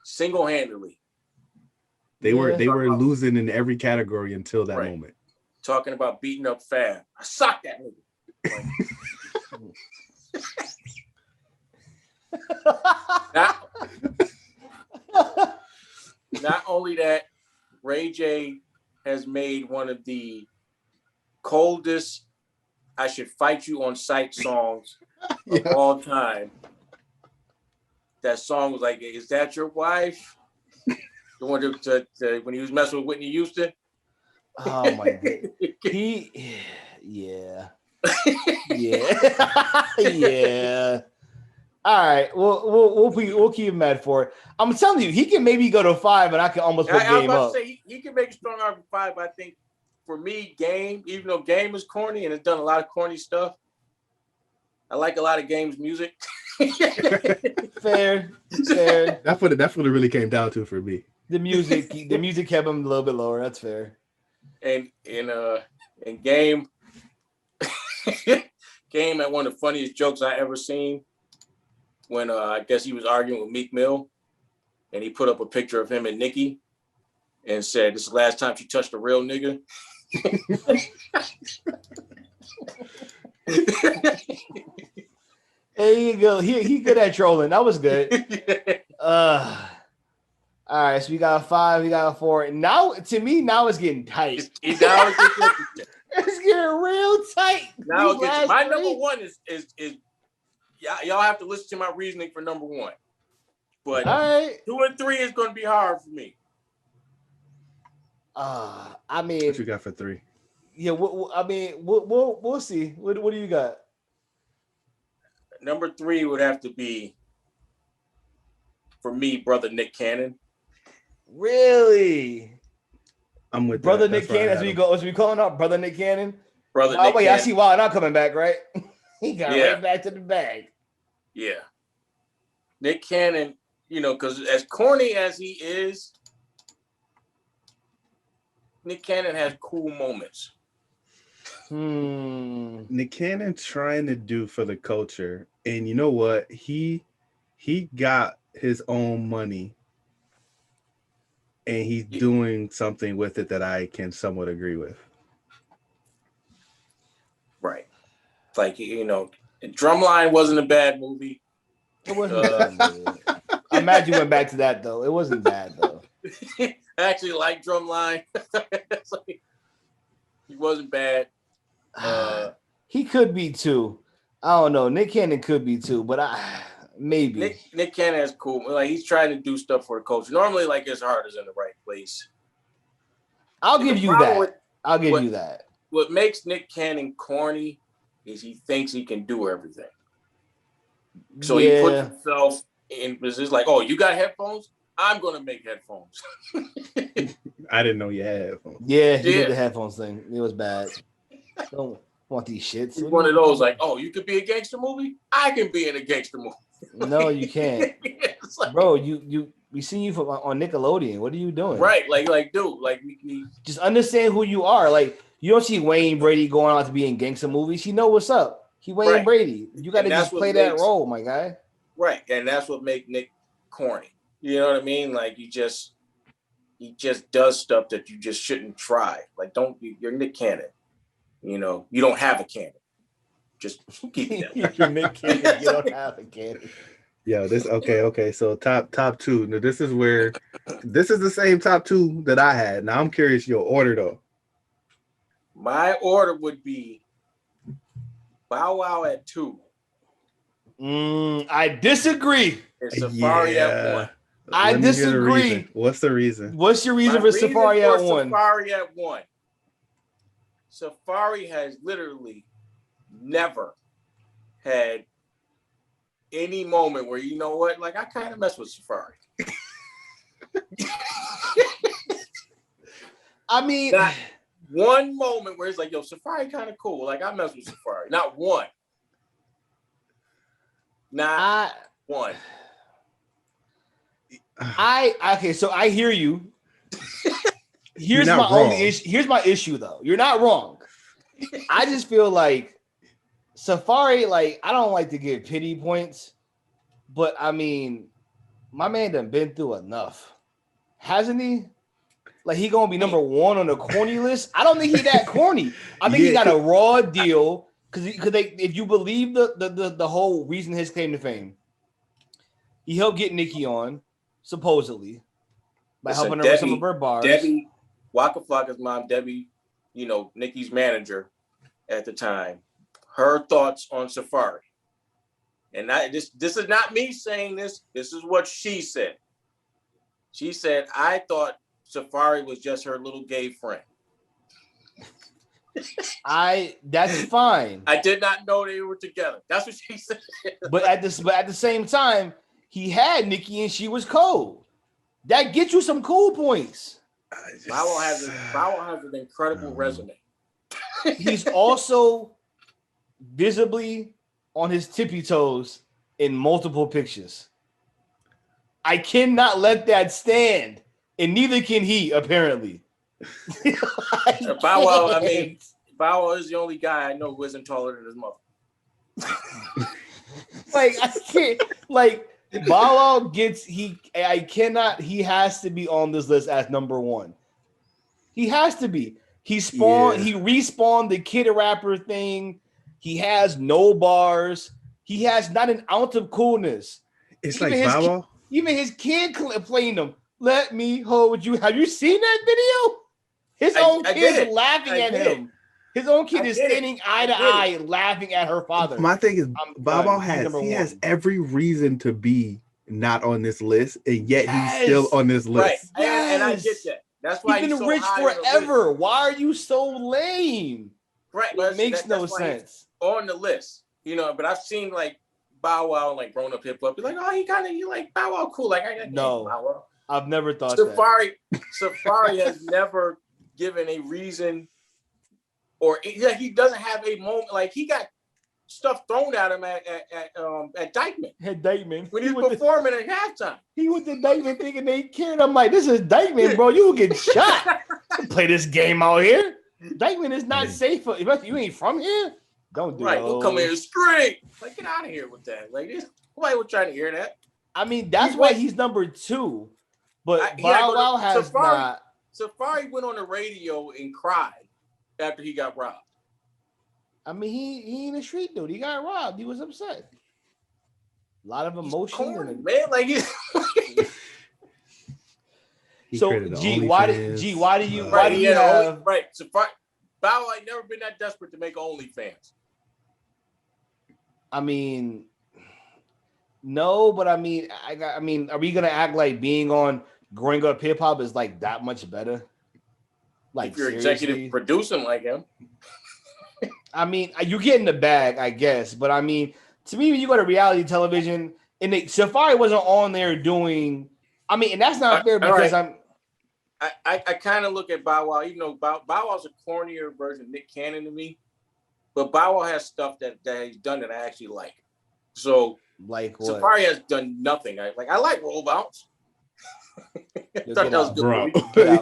Single-handedly. They were losing in every category until that moment. Talking about beating up Fab. I suck that nigga. Not only that, Ray J has made one of the coldest "I Should Fight You on Sight" songs of all time. That song was like, "Is that your wife?" The one when he was messing with Whitney Houston. Oh my god. Yeah. All right, we'll keep him at 4. I'm telling you, he can maybe go to 5, and I can almost put Game up. He can make a strong argument for 5. But I think for me, Game, even though Game is corny and has done a lot of corny stuff, I like a lot of Game's music. Fair. That's what it really came down to for me. The music kept him a little bit lower. That's fair. And Game. Game had one of the funniest jokes I ever seen when I guess he was arguing with Meek Mill, and he put up a picture of him and Nicki and said, "This is the last time she touched a real nigga." There you go. He good at trolling. That was good. All right, so we got a 5, we got a 4. Now, to me, now it's getting tight. It's getting real tight. Now my number 1 is y'all have to listen to my reasoning for number 1. But all right. 2 and 3 is going to be hard for me. I mean, what you got for 3? Yeah, we'll see. What do you got? Number 3 would have to be, for me, brother Nick Cannon. Really? I'm with brother that. Nick Cannon. As we calling out brother Nick Cannon. Brother Nick Cannon. I see why not coming back, right? He got right back to the bag. Yeah, Nick Cannon. You know, because as corny as he is, Nick Cannon has cool moments. Nick Cannon trying to do for the culture, and you know what? He got his own money, and he's doing something with it that I can somewhat agree with. Right, like Drumline wasn't a bad movie. It wasn't a bad movie. I'm mad you went back to that though. It wasn't bad though. I actually like Drumline. He wasn't bad. He could be too. I don't know. Nick Cannon could be too, but maybe. Nick Cannon is cool. Like he's trying to do stuff for the culture. Normally, like his heart is in the right place. I'll give you that. What makes Nick Cannon corny is he thinks he can do everything. So he puts himself in position like, oh, you got headphones? I'm gonna make headphones. I didn't know you had headphones. Yeah, he did the headphones thing. It was bad. Don't want these shits. He's one of those like, oh, you could be a gangster movie? I can be in a gangster movie. No, you can't. Like, bro, we seen you on Nickelodeon. What are you doing? Right, like dude, like we just understand who you are. Like you don't see Wayne Brady going out to be in gangster movies. He know what's up. He Wayne Brady. You got to just play that role, my guy. Right, and that's what makes Nick corny. You know what I mean? Like he just does stuff that you just shouldn't try. Like you're Nick Cannon. You know, you don't have a cannon. Just keep it that way. You're Nick Cannon. You don't have a cannon. Yo, this okay. So top 2. Now this is the same top 2 that I had. Now I'm curious your order though. My order would be Bow Wow at 2. I disagree. And Safari at 1. I disagree. What's the reason? What's your reason for Safari at 1? Safari at 1. Safari has literally never had any moment where, you know what, like I kind of mess with Safari. I mean, not one moment where it's like, yo, Safari kind of cool. Like I mess with Safari. Not one. Not one. Okay, so I hear you. Here's my issue though. You're not wrong. I just feel like Safari, like I don't like to give pity points, but I mean, my man done been through enough, hasn't he? Like he gonna be number 1 on the corny list. I don't think he that corny. I think he got a raw deal because if you believe the whole reason his claim to fame, he helped get Nicki on supposedly by helping her with some of her bars. Debbie, Waka Flocka's mom, Debbie, you know, Nicki's manager at the time, her thoughts on Safari. And this is not me saying this. This is what she said. She said, I thought Safari was just her little gay friend. That's fine. I did not know they were together. That's what she said. But at the same time, he had Nicki and she was cold. That gets you some cool points. Bow Wow has an incredible resume. He's also visibly on his tippy toes in multiple pictures. I cannot let that stand, and neither can he, apparently. Bow Wow, Bow Wow is the only guy I know who isn't taller than his mother. Like, I can't, like, Bow Wow he has to be on this list as number 1. He has to be. He respawned the Kid Rapper thing. He has no bars. He has not an ounce of coolness. It's even like Bow Wow. Even his kid playing him. Let me hold you. Have you seen that video? His own kid laughing at him. His own kid is standing eye to eye laughing at her father. My thing is, Bow Wow has every reason to be not on this list, and yet he's still on this list. Right. Yes. And I get that. That's why he's been rich forever. Why are you so lame? Right. It makes no sense. On the list, you know, but I've seen like Bow Wow, like grown up hip hop. Be like, oh, you like Bow Wow cool. Like I no, Bow Wow. I've never thought Safari has never given a reason, or he doesn't have a moment. Like he got stuff thrown at him at Dykeman. At Dykeman. When he was performing at halftime. He went to Dykeman thinking they cared. I'm like, this is Dykeman, bro. You will get shot. Play this game out here. Dykeman is not safe. You ain't from here. Don't do it. Right. We'll come here straight. Like, get out of here with that. Like, nobody was trying to hear that. I mean, that's why he's number 2. But Bow Wow has not. Safari went on the radio and cried after he got robbed. I mean, he ain't a street dude. He got robbed. He was upset. A lot of emotion. Man, like so why do you have Safari Bow Wow ain't never been that desperate to make OnlyFans. I mean, no, but I mean, are we gonna act like being on Growing Up Hip Hop is like that much better? Like, if you're seriously? executive producing like him. I mean, you get in the bag, I guess, but I mean, to me, when you go to reality television, and Safari wasn't on there doing. I mean, and that's not fair because I kind of look at Bow Wow, even though Bow Wow's a cornier version of Nick Cannon to me, but Bow Wow has stuff that he's done that I actually like. So, like what? Safari has done nothing. I like Roll Bounce. I thought that was good. Bro.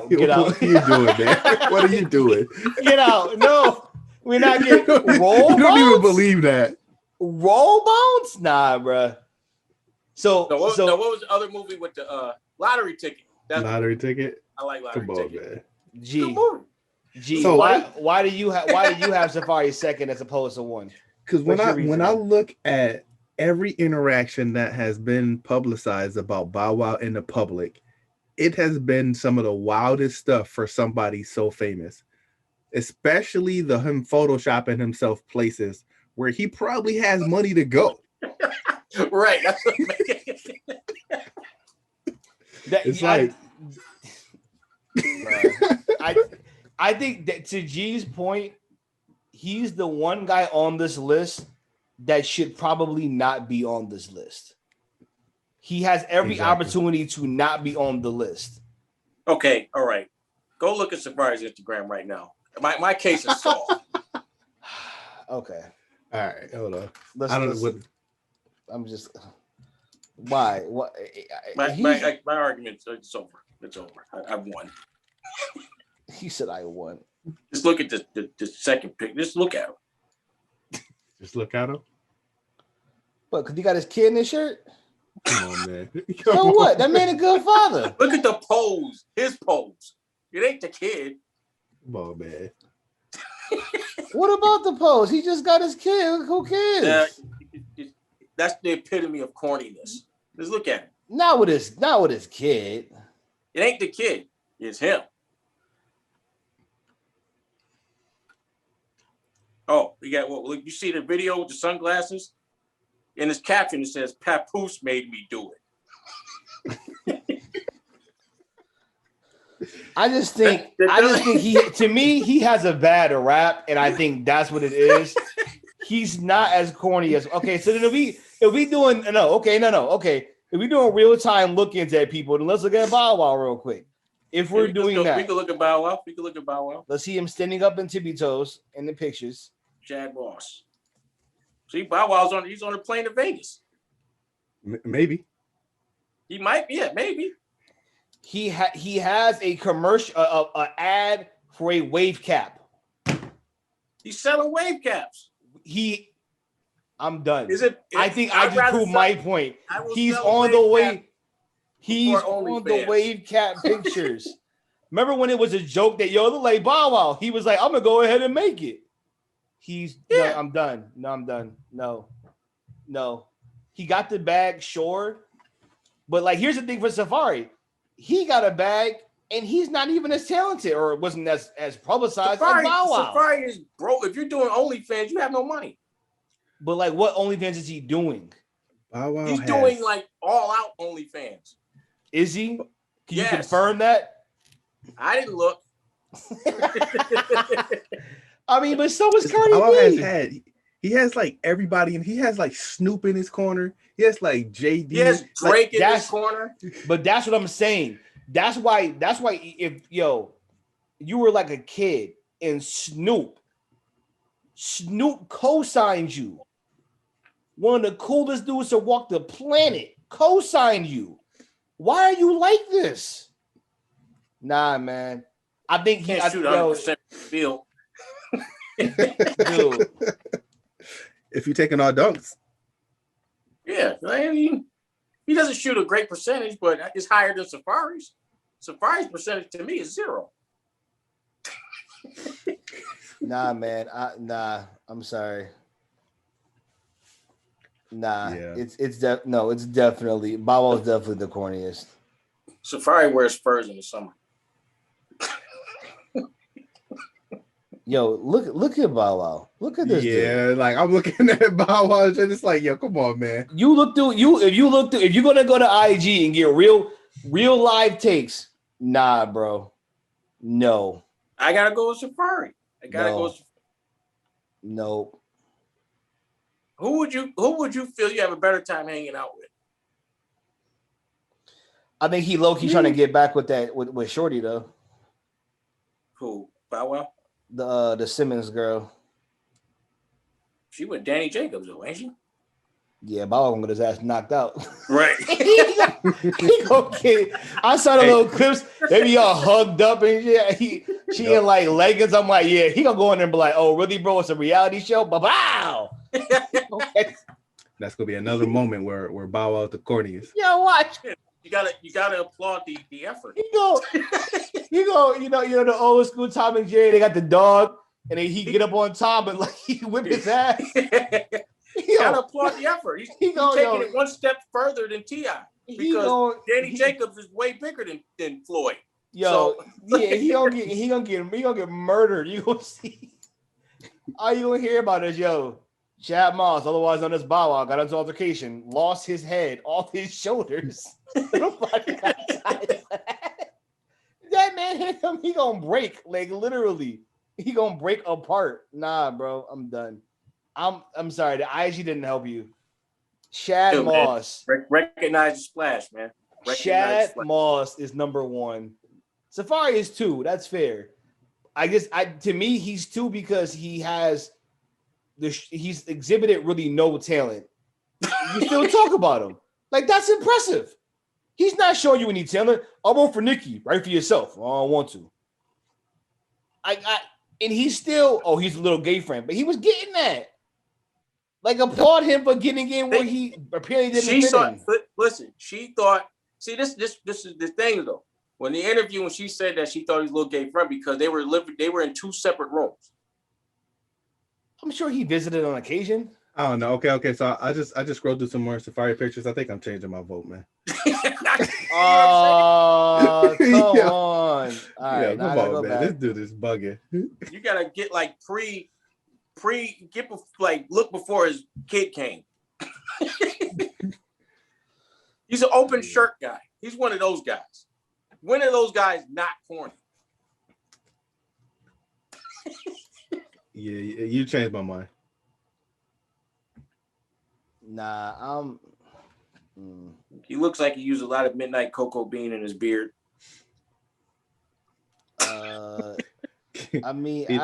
Get out. What are you doing, man? What are you doing? Get out. No, we're not getting Roll Bounce. You don't even believe that. Roll Bounce? Nah, bro. So what was the other movie with the lottery ticket? Lottery ticket? I like lottery ticket. Man. G. So why do you have Safari second as opposed to 1? Because when I look at every interaction that has been publicized about Bow Wow in the public, it has been some of the wildest stuff for somebody so famous, especially him photoshopping himself places where he probably has money to go. Right. That's what it's like I think that to G's point, he's the one guy on this list that should probably not be on this list. He has every opportunity to not be on the list. Okay, all right. Go look at Safari's Instagram right now. My case is solved. Okay. All right, hold on. I'm just why? What? My argument is over. It's over. I've won. He said I won. Just look at the second pick. Just look at him. Just look at him. What? Because he got his kid in his shirt? Come on, man. So what? That man a good father. Look at the pose. His pose. It ain't the kid. Come on, man. What about the pose? He just got his kid. Who cares? That's the epitome of corniness. Just look at it. Not with his kid. It ain't the kid. It's him. Oh, we got what? Look, you see the video with the sunglasses? In his caption, it says, "Papoose made me do it." I just think he has a bad rap, and I think that's what it is. He's not as corny as so then if we doing if we doing real time look-ins at people, then let's look at Bow Wow real quick. If we're doing that, we can look at Bow Wow. Let's see him standing up in tippy toes in the pictures. Chad Ross. See, Bow Wow's he's on the plane to Vegas. Maybe. He might, maybe. He has a commercial, an ad for a wave cap. He's selling wave caps. I'm done. I just proved my point. He's on the way. He's on the wave cap pictures. Remember when it was a joke that look like Bow Wow? He was like, I'm gonna go ahead and make it. No, I'm done. No, I'm done. No. He got the bag, sure. But like, here's the thing for Safari. He got a bag and he's not even as talented or wasn't as publicized as Bow Wow. Safari is broke. If you're doing OnlyFans, you have no money. But like, what OnlyFans is he doing? Bow Wow He's doing like all out OnlyFans. Is he? Can you confirm that? I didn't look. I mean, but so is Cardi B. He has like everybody, and he has like Snoop in his corner. He has like JD. He has Drake in his corner. But that's what I'm saying. That's why if you were like a kid and Snoop co-signed you. One of the coolest dudes to walk the planet co-signed you. Why are you like this? Nah, man. I think he can't shoot 100% field. Dude. If you're taking all dunks. Yeah, I mean, he doesn't shoot a great percentage, but it's higher than Safari's. Safari's percentage to me is 0. Nah, man. I'm sorry. Nah, yeah. It's definitely Bow Wow is definitely the corniest. Safari wears furs in the summer. Yo, look at Bow Wow. Look at this. Yeah, dude. Like I'm looking at Bow Wow and it's like, yo, come on, man. If you're gonna go to IG and get real live takes, nah, bro. No. I gotta go with Safari. Nope. Who would you feel you have a better time hanging out with? I think he low-key trying to get back with Shorty though. Who? Bow Wow? The Simmons girl. She with Danny Jacobs though, ain't she? Yeah, Bow Wow gonna get his ass knocked out. Right. he gonna get. I saw the little clips. They be all hugged up and shit. She in like leggings. I'm like, yeah, he gonna go in there and be like, oh, really, bro? It's a reality show. Bow. Okay. That's gonna be another moment where Bow Wow the corniest. Yeah, watch. You gotta applaud the effort. He go, the old school Tom and Jerry. They got the dog, and then he get up on Tom and like he whip his ass. You gotta applaud the effort. He's taking it one step further than T.I. because Danny Jacobs is way bigger than Floyd. Yo, yeah, he gonna get murdered. You gonna see? All you gonna hear about is Chad Moss, otherwise known as Bow Wow, got into altercation, lost his head off his shoulders. That man hit him. He gonna break, like literally. He gonna break apart. Nah, bro, I'm done. I'm sorry. The IG didn't help you. Chad Moss. Recognize the splash, man. Chad Moss is number 1. Safari is 2. That's fair. To me, he's 2 because he's exhibited really no talent. You still talk about him. Like, that's impressive. He's not showing you any talent. I'll vote for Nikki. Right for yourself. I don't want to. And he's still, he's a little gay friend, but he was getting that. Like, applaud him for getting in where he apparently didn't fit in. Listen, she thought, see, this is the thing, though. When the interview, when she said that she thought he was a little gay friend because they were in 2 separate rooms. I'm sure he visited on occasion. I don't know. Okay. So I just scrolled through some more Safari pictures. I think I'm changing my vote, man. Oh, come on. All right, come on, man. Back. This dude is bugging. You gotta get like look before his kid came. He's an open shirt guy. He's one of those guys. One of those guys not corny. Yeah, you changed my mind. Nah, He looks like he used a lot of midnight cocoa bean in his beard. I mean, he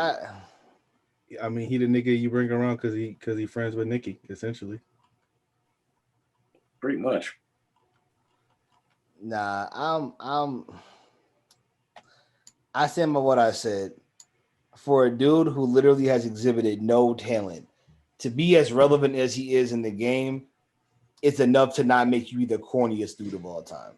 the nigga you bring around because he friends with Nikki, essentially. Pretty much. Nah, I stand by what I said. For a dude who literally has exhibited no talent, to be as relevant as he is in the game, it's enough to not make you the corniest dude of all time.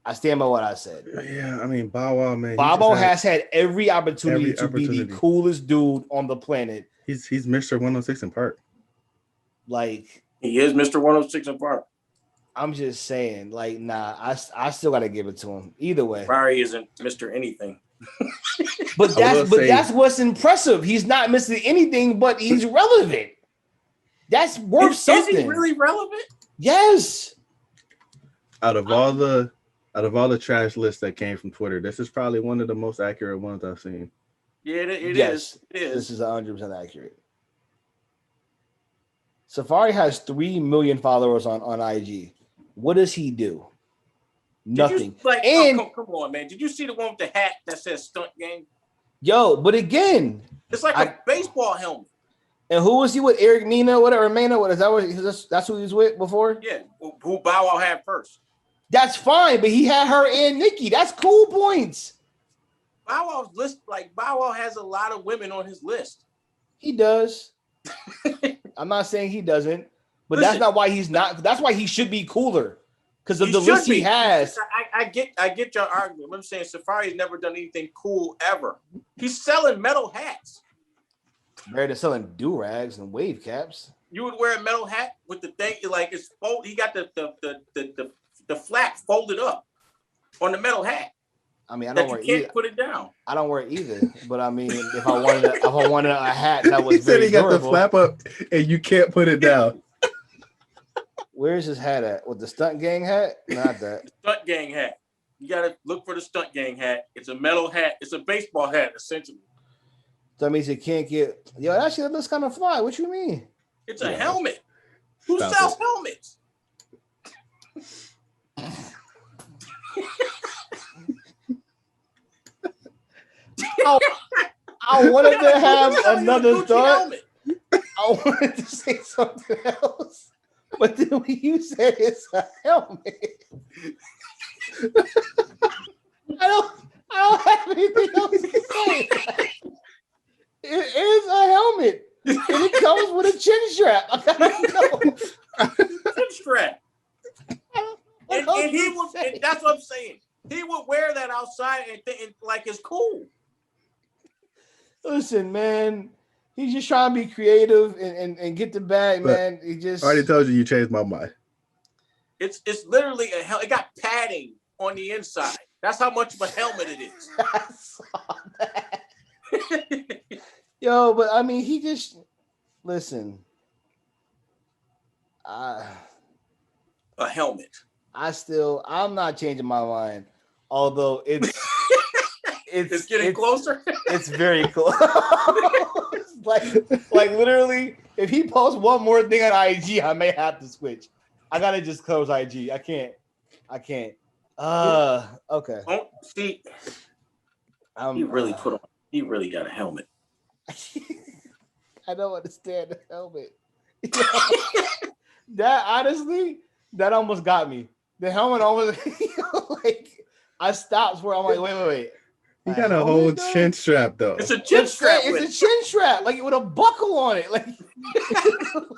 I stand by what I said. Yeah, I mean, Bow Wow, man. Bobo has had every opportunity to be the coolest dude on the planet. He's Mr. 106 in Park. Like, he is Mr. 106 in Park. I'm just saying, like, nah, I still gotta give it to him. Either way. Barry isn't Mr. Anything. But that's what's impressive. He's not missing anything, but he's relevant. That's worth something. Is he really relevant? Yes. Out of all the trash lists that came from Twitter, this is probably one of the most accurate ones I've seen. Yeah, it is. This is 100% accurate. Safari has 3 million followers on IG. What does he do? Nothing. Come on, man. Did you see the one with the hat that says stunt gang? Yo, but again, it's like a baseball helmet. And who was he with? Eric Mena, whatever, Mena, what is that? That's who he was with before? Yeah, who Bow Wow had first. That's fine, but he had her and Nikki. That's cool points. Bow Wow's list, Bow Wow has a lot of women on his list. He does. I'm not saying he doesn't, but that's not why he's not. That's why he should be cooler because of the list he has. I get your argument. I'm saying Safari's never done anything cool ever. He's selling metal hats. Better than selling do-rags and wave caps. You would wear a metal hat with the thing like it's fold. He got the flap folded up on the metal hat. I mean, I don't wear it. You can't put it down. I don't wear it either. But I mean, if I wanted a hat that was he said he got the flap up and you can't put it down. Where's his hat at? With the stunt gang hat? Not that. Stunt gang hat. You gotta look for the stunt gang hat. It's a metal hat. It's a baseball hat, essentially. So that means it can't get. Yo, actually, that looks kind of fly. What you mean? It's a helmet. Who sells helmets? I wanted to have another thought. I wanted to say something else, but then when you said it's a helmet, I don't have anything else to say. It is a helmet, and it comes with a chin strap. I don't know. Chin strap. And he would. And that's what I'm saying. He would wear that outside and like it's cool. Listen, man, he's just trying to be creative and get the bag, but man. He just I already told you changed my mind. It's literally a helmet. It got padding on the inside. That's how much of a helmet it is. I saw that. Yo, but I mean, he just listen. A helmet. I'm not changing my mind. Although it's getting closer. It's very close. like literally, if he posts one more thing on IG, I may have to switch. I gotta just close IG. I can't. Okay. Oh, see, he really got a helmet. I don't understand the helmet. That almost got me. The helmet almost like I stopped where I'm like, wait. You got a whole chin strap though. It's a chin strap. It's a chin strap, like with a buckle on it. Like,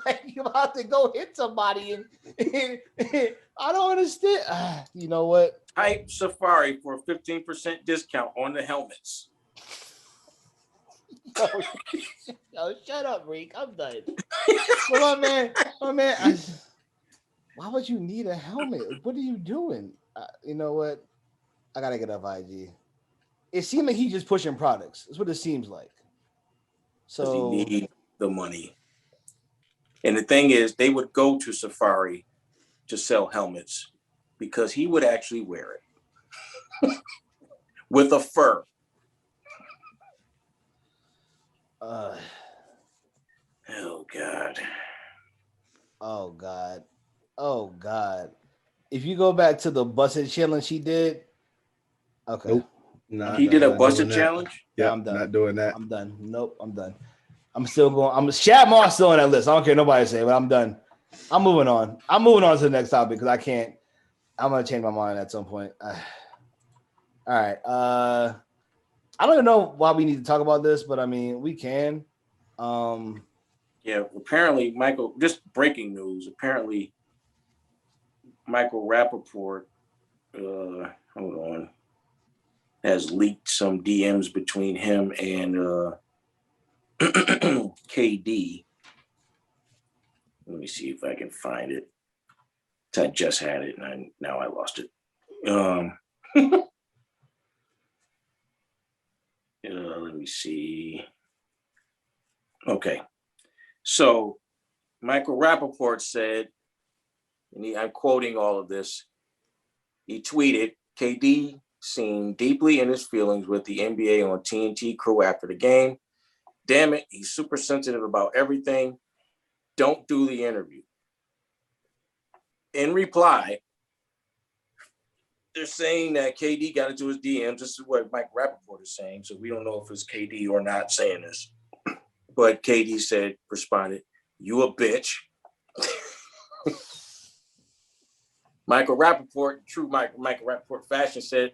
like you're about to go hit somebody, and I don't understand. You know what? Type Safari for a 15% discount on the helmets. Yo, shut up, Reek. I'm done. Well, my man. Why would you need a helmet? What are you doing? You know what? I gotta get off IG. It seemed like he's just pushing products. That's what it seems like. So he needs the money. And the thing is, they would go to Safari to sell helmets because he would actually wear it with a fur. Oh God. If you go back to the busted challenge he did, okay. Nope. Nah, he did a busted challenge? Yeah, I'm done. Not doing that. I'm done. Nope, I'm done. I'm still going. Shad Moss still on that list. I don't care what nobody say, but I'm done. I'm moving on. I'm moving on to the next topic because I can't. I'm gonna change my mind at some point. All right. I don't even know why we need to talk about this, but I mean we can. Yeah, apparently Michael. Just breaking news. Apparently, Michael Rappaport hold on, has leaked some DMs between him and KD. Let me see if I can find it. I just had it and now I lost it. Let me see. Okay. So Michael Rappaport said, and I'm quoting all of this, he tweeted, KD seemed deeply in his feelings with the NBA on TNT crew after the game. Damn it, he's super sensitive about everything. Don't do the interview. In reply, they're saying that KD got into his DMs. This is what Mike Rappaport is saying, so we don't know if it's KD or not saying this. But KD responded, you a bitch. Michael Rappaport, true Michael Rappaport fashion, said,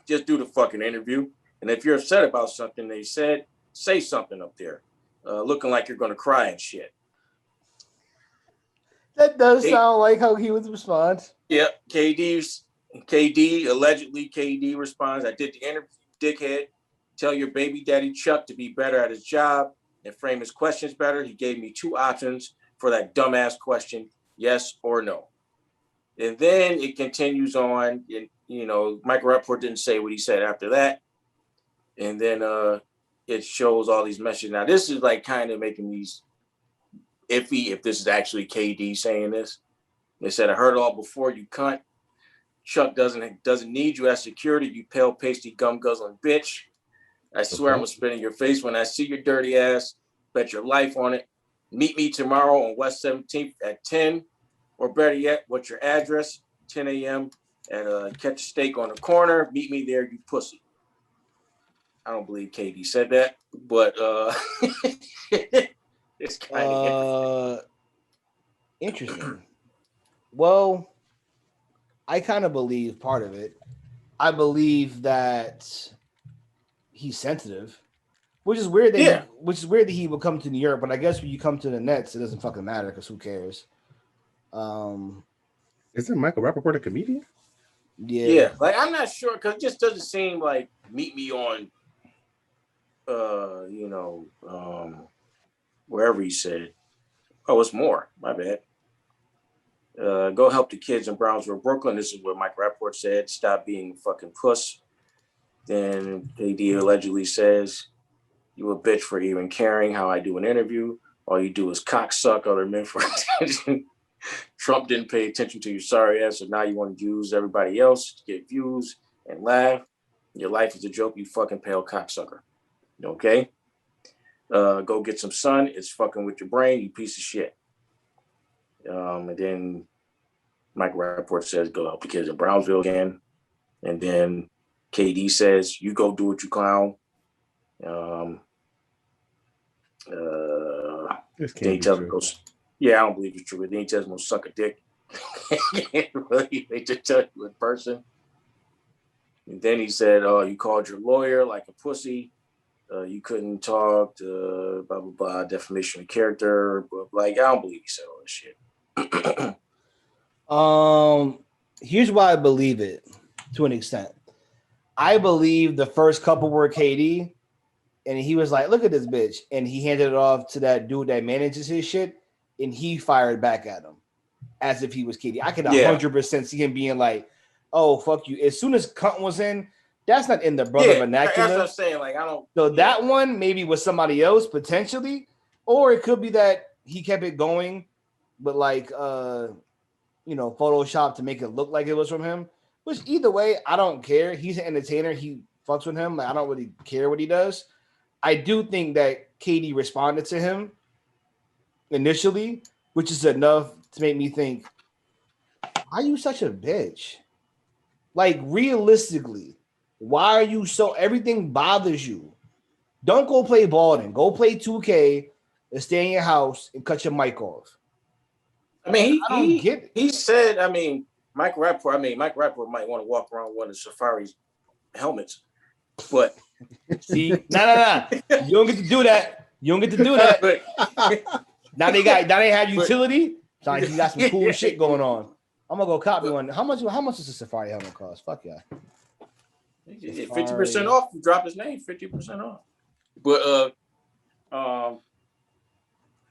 just do the fucking interview. And if you're upset about something they said, say something up there, looking like you're going to cry and shit. That does sound like how he would respond. Yeah, KD responds, I did the interview, dickhead. Tell your baby daddy Chuck to be better at his job and frame his questions better. He gave me 2 options for that dumbass question, yes or no. And then it continues on. And, Michael Rappaport didn't say what he said after that. And then it shows all these messages. Now, this is like kind of making me iffy if this is actually KD saying this. They said, I heard it all before, you cunt. Chuck doesn't need you as security, you pale, pasty, gum-guzzling bitch. I swear I'm going to spit in your face when I see your dirty ass. Bet your life on it. Meet me tomorrow on West 17th at 10. Or better yet, what's your address? 10 a.m. at Catch a Steak on the corner. Meet me there, you pussy. I don't believe KD said that, but it's kind of interesting. Well, I kind of believe part of it. I believe that he's sensitive, which is weird that he would come to New York. But I guess when you come to the Nets, it doesn't fucking matter because who cares? Isn't Michael Rappaport a comedian? Yeah. Like I'm not sure because it just doesn't seem like meet me on, wherever he said. Oh, it's more. My bad. Go help the kids in Brownsville, Brooklyn. This is what Mike Rappaport said. Stop being a fucking puss. Then KD allegedly says, you a bitch for even caring how I do an interview. All you do is cocksuck other men for attention. Trump didn't pay attention to your sorry ass, so now you want to use everybody else to get views and laugh. Your life is a joke, you fucking pale cocksucker. Okay? Go get some sun. It's fucking with your brain, you piece of shit. And then Mike Rappaport says, go help the kids in Brownsville again. And then KD says, you go do it, you clown. This then he tells him, I don't believe it's true. But then he tells him, to suck a dick. They just tell you in person. And then he said, you called your lawyer like a pussy. You couldn't talk, blah, blah, blah, defamation of character. But like, I don't believe he said all this shit. Here's why I believe it to an extent. I believe the first couple were KD, and he was like, look at this bitch. And he handed it off to that dude that manages his shit, and he fired back at him as if he was KD. I could 100% see him being like, oh, fuck you. As soon as cunt was in, that's not in the brother vernacular. That's what I'm saying. Like, I don't. So that one maybe was somebody else potentially, or it could be that he kept it going, but like, Photoshop to make it look like it was from him. Which either way, I don't care. He's an entertainer. He fucks with him. Like, I don't really care what he does. I do think that KD responded to him initially, which is enough to make me think, why are you such a bitch? Like, realistically, why are you so, everything bothers you? Don't go play ball then. Go play 2K and stay in your house and cut your mic off. I mean, he said, Mike Rappaport might want to walk around one of Safari's helmets, but see, nah. You don't get to do that. Now they have utility. Sounds like you got some cool shit going on. I'm gonna go copy one. How much does a Safari helmet cost? Fuck yeah. 50% off. You drop his name, 50% off.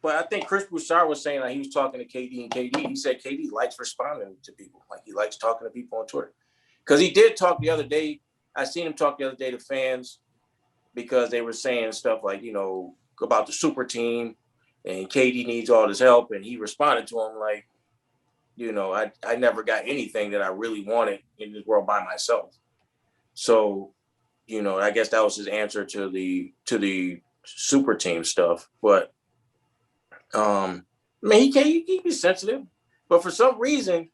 But I think Chris Broussard was saying, like, he was talking to KD, and he said KD likes responding to people. Like, he likes talking to people on Twitter. Because he did talk the other day. I seen him talk the other day to fans because they were saying stuff like, you know, about the super team and KD needs all this help. And he responded to him like, you know, I never got anything that I really wanted in this world by myself. So, you know, I guess that was his answer to the super team stuff. But I mean, he be sensitive, but for some reason,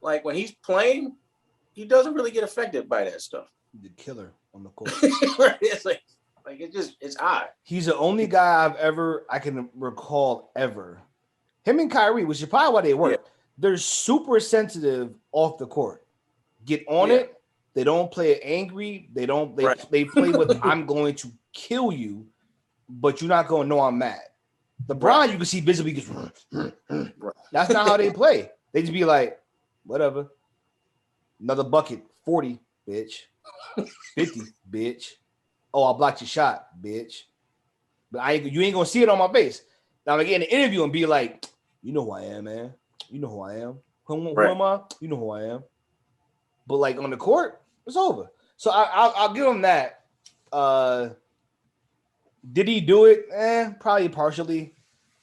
like when he's playing, he doesn't really get affected by that stuff. The killer on the court. It's like it's odd. He's the only guy I can recall ever. Him and Kyrie, which is probably why they work. Yeah. They're super sensitive off the court. Get on it. They don't play it angry. They play with I'm going to kill you, but you're not going to know I'm mad. LeBron, you can see visibly just that's not how they play. They just be like, whatever. Another bucket, 40, bitch. 50, bitch. Oh, I blocked your shot, bitch. But you ain't gonna see it on my face. Now I get in an interview and be like, you know who I am, man. You know who I am. Who am I? You know who I am. But like on the court, it's over. So I'll give him that. Did he do it? Probably partially.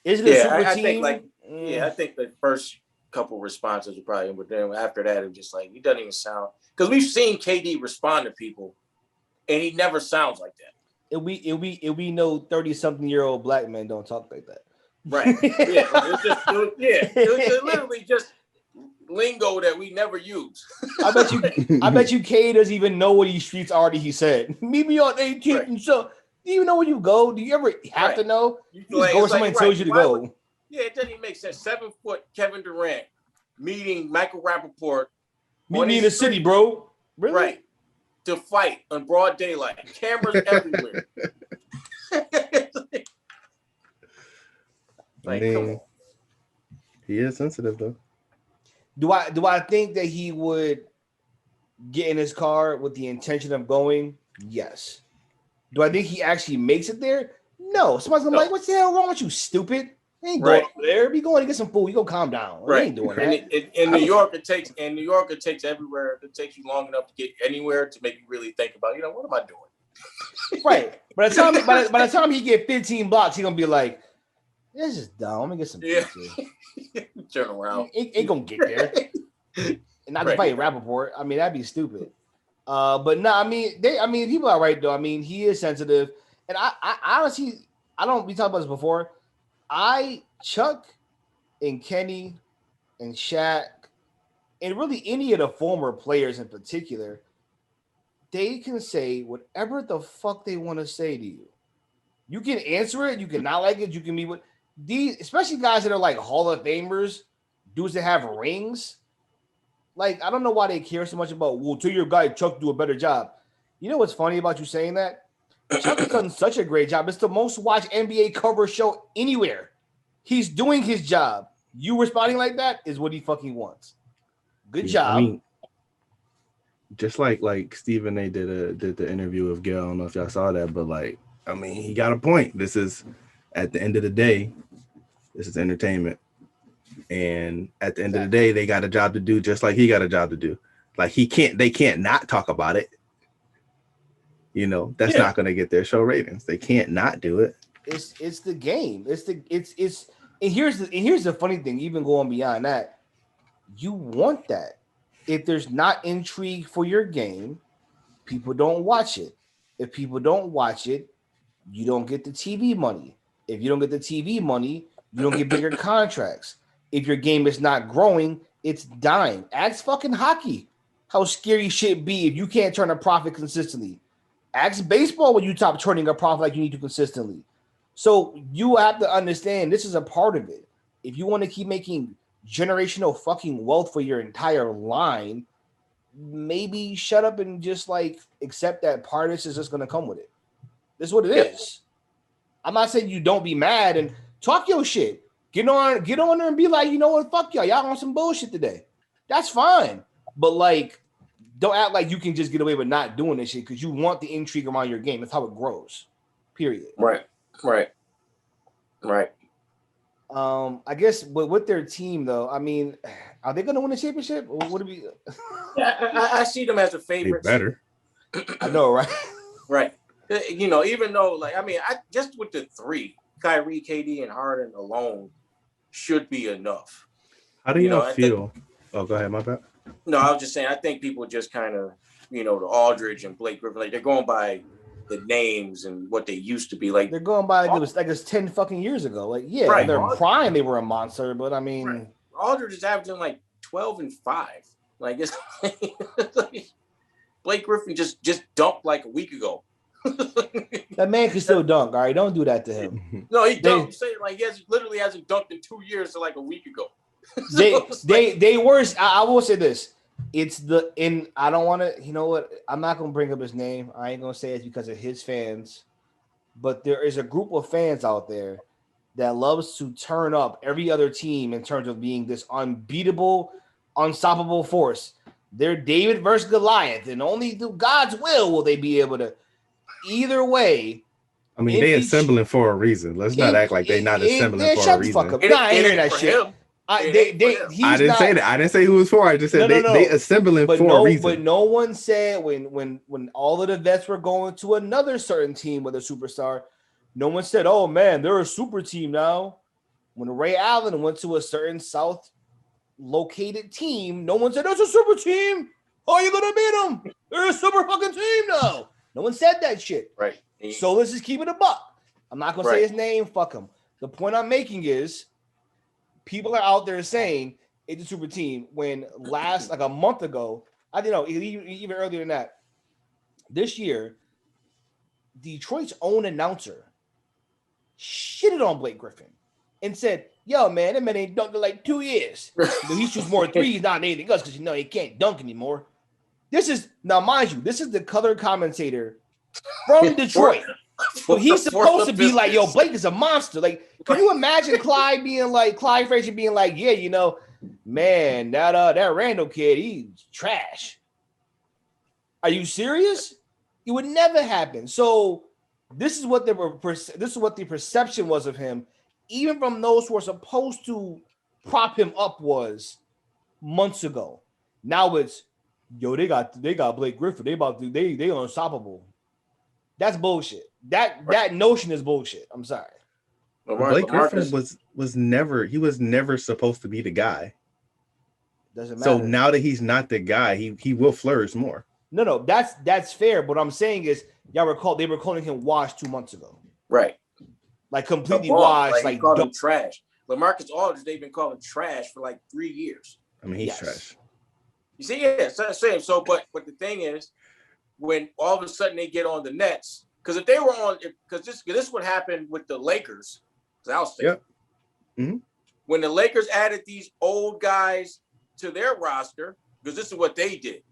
Is it a super team? I think the first couple responses were probably, but then after that, it was just like, he doesn't even sound, because we've seen KD respond to people, and he never sounds like that. If we know 30-something-year-old black men don't talk like that. Right. It was literally just lingo that we never use. I bet you K doesn't even know what these streets already he said. Meet me on 18th and so. Do you know where you go? Do you ever have to know? You just go where somebody tells you to go. It doesn't even make sense. 7-foot Kevin Durant meeting Michael Rappaport. Meet me in the city, bro. Really? Right. To fight on broad daylight. Cameras everywhere. Come on. He is sensitive though. Do I think that he would get in his car with the intention of going? Yes. Do I think he actually makes it there? No. Somebody's gonna be like, "What's the hell wrong with you, stupid? You ain't going over there. Be going to get some food. You go calm down. Right. You ain't doing that." In New York, it takes everywhere. It takes you long enough to get anywhere to make you really think about, what am I doing? Right. By the time he get 15 blocks, he's gonna be like, "This is dumb. Let me get some pizza." Turn around. Ain't gonna get there. And not to fight Rappaport. I mean, that'd be stupid. But no, I mean, people are right though. I mean, he is sensitive, and I honestly, we talked about this before. Chuck and Kenny and Shaq, and really any of the former players in particular, they can say whatever the fuck they want to say to you. You can answer it. You can not like it. You can be with these, especially guys that are like Hall of Famers, dudes that have rings. Like, I don't know why they care so much about, well, tell your guy Chuck do a better job. You know what's funny about you saying that? Chuck has done such a great job. It's the most watched NBA cover show anywhere. He's doing his job. You responding like that is what he fucking wants. Good job. I mean, just like Stephen A did the interview with Gail. I don't know if y'all saw that, but like, I mean, he got a point. This is, at the end of the day, this is entertainment. And at the end of the day, they got a job to do, just like he got a job to do. Like they can't not talk about it. That's not going to get their show ratings. They can't not do it. It's the game. And here's the funny thing. Even going beyond that, you want that. If there's not intrigue for your game, people don't watch it. If people don't watch it, you don't get the TV money. If you don't get the TV money, you don't get bigger contracts. If your game is not growing, it's dying. Ask fucking hockey how scary shit be if you can't turn a profit consistently. Ask baseball when you stop turning a profit like you need to consistently. So you have to understand this is a part of it. If you want to keep making generational fucking wealth for your entire line, maybe shut up and just like accept that part of this is just going to come with it. This is what it is. I'm not saying you don't be mad and talk your shit. Get on there and be like, you know what? Fuck y'all. Y'all on some bullshit today. That's fine. But like, don't act like you can just get away with not doing this shit because you want the intrigue around your game. That's how it grows. Period. Right. I guess with their team though, I mean, are they gonna win the championship? Or would it be? Yeah, I see them as a favorite. Better. I know, right? Right. You know, even though, like, I mean, I just with the three, Kyrie, KD, and Harden alone should be enough. How do y'all feel? Oh, go ahead, my bad. No, I was just saying, I think people just kind of, you know, the Aldridge and Blake Griffin, like they're going by the names and what they used to be. Like they're going by like it was 10 fucking years ago. Like, yeah, right. in their prime they were a monster, but I mean, right. Aldridge is averaging like 12 and 5. Like it's like Blake Griffin just dunked like a week ago. That man can still dunk. All right, don't do that to him. No, he dunked. Say like he literally hasn't dunked in 2 years to like a week ago. They worse. I will say this. It's I don't want to, you know what? I'm not going to bring up his name. I ain't going to say it's because of his fans, but there is a group of fans out there that loves to turn up every other team in terms of being this unbeatable, unstoppable force. They're David versus Goliath, and only through God's will they be able to. Either way. I mean, they assembling for a reason. Let's not act like they not assembling for a reason. Shut the fuck up. Nah, I ain't hearing that shit. I didn't say that. I didn't say who was for. I just said they assembling for a reason. But no one said when all of the vets were going to another certain team with a superstar, no one said, "Oh man, they're a super team now." When Ray Allen went to a certain South located team, no one said that's a super team. How are you gonna beat them? They're a super fucking team now. No one said that shit. Right. So let's just keep it a buck. I'm not gonna say his name. Fuck him. The point I'm making is. People are out there saying it's a super team when like a month ago, I don't know, even earlier than that, this year, Detroit's own announcer shitted on Blake Griffin and said, yo, man, that man ain't dunked in like 2 years. He shoots more threes, not anything else, because he can't dunk anymore. Now, mind you, this is the color commentator from Detroit. So he's supposed to be like, yo, Blake is a monster. Like, can you imagine Clyde Frazier being like, yeah, you know, man, that Randall kid, he's trash. Are you serious? It would never happen. So this is what the perception was of him, even from those who are supposed to prop him up was months ago. Now it's, yo, they got Blake Griffin. They unstoppable. That's bullshit. That notion is bullshit. I'm sorry. Blake Griffin was never supposed to be the guy. Doesn't matter. So now that he's not the guy, he will flourish more. No, that's fair. But what I'm saying is, they were calling him washed 2 months ago. Right. Like completely washed. Like called him trash. LaMarcus Aldridge, they've been calling trash for like 3 years. I mean, he's trash. You see, yeah, same. So, but the thing is, when all of a sudden they get on the Nets, because if they were on, because this is what happened with the Lakers. I'll say, mm-hmm. When the Lakers added these old guys to their roster, because this is what they did.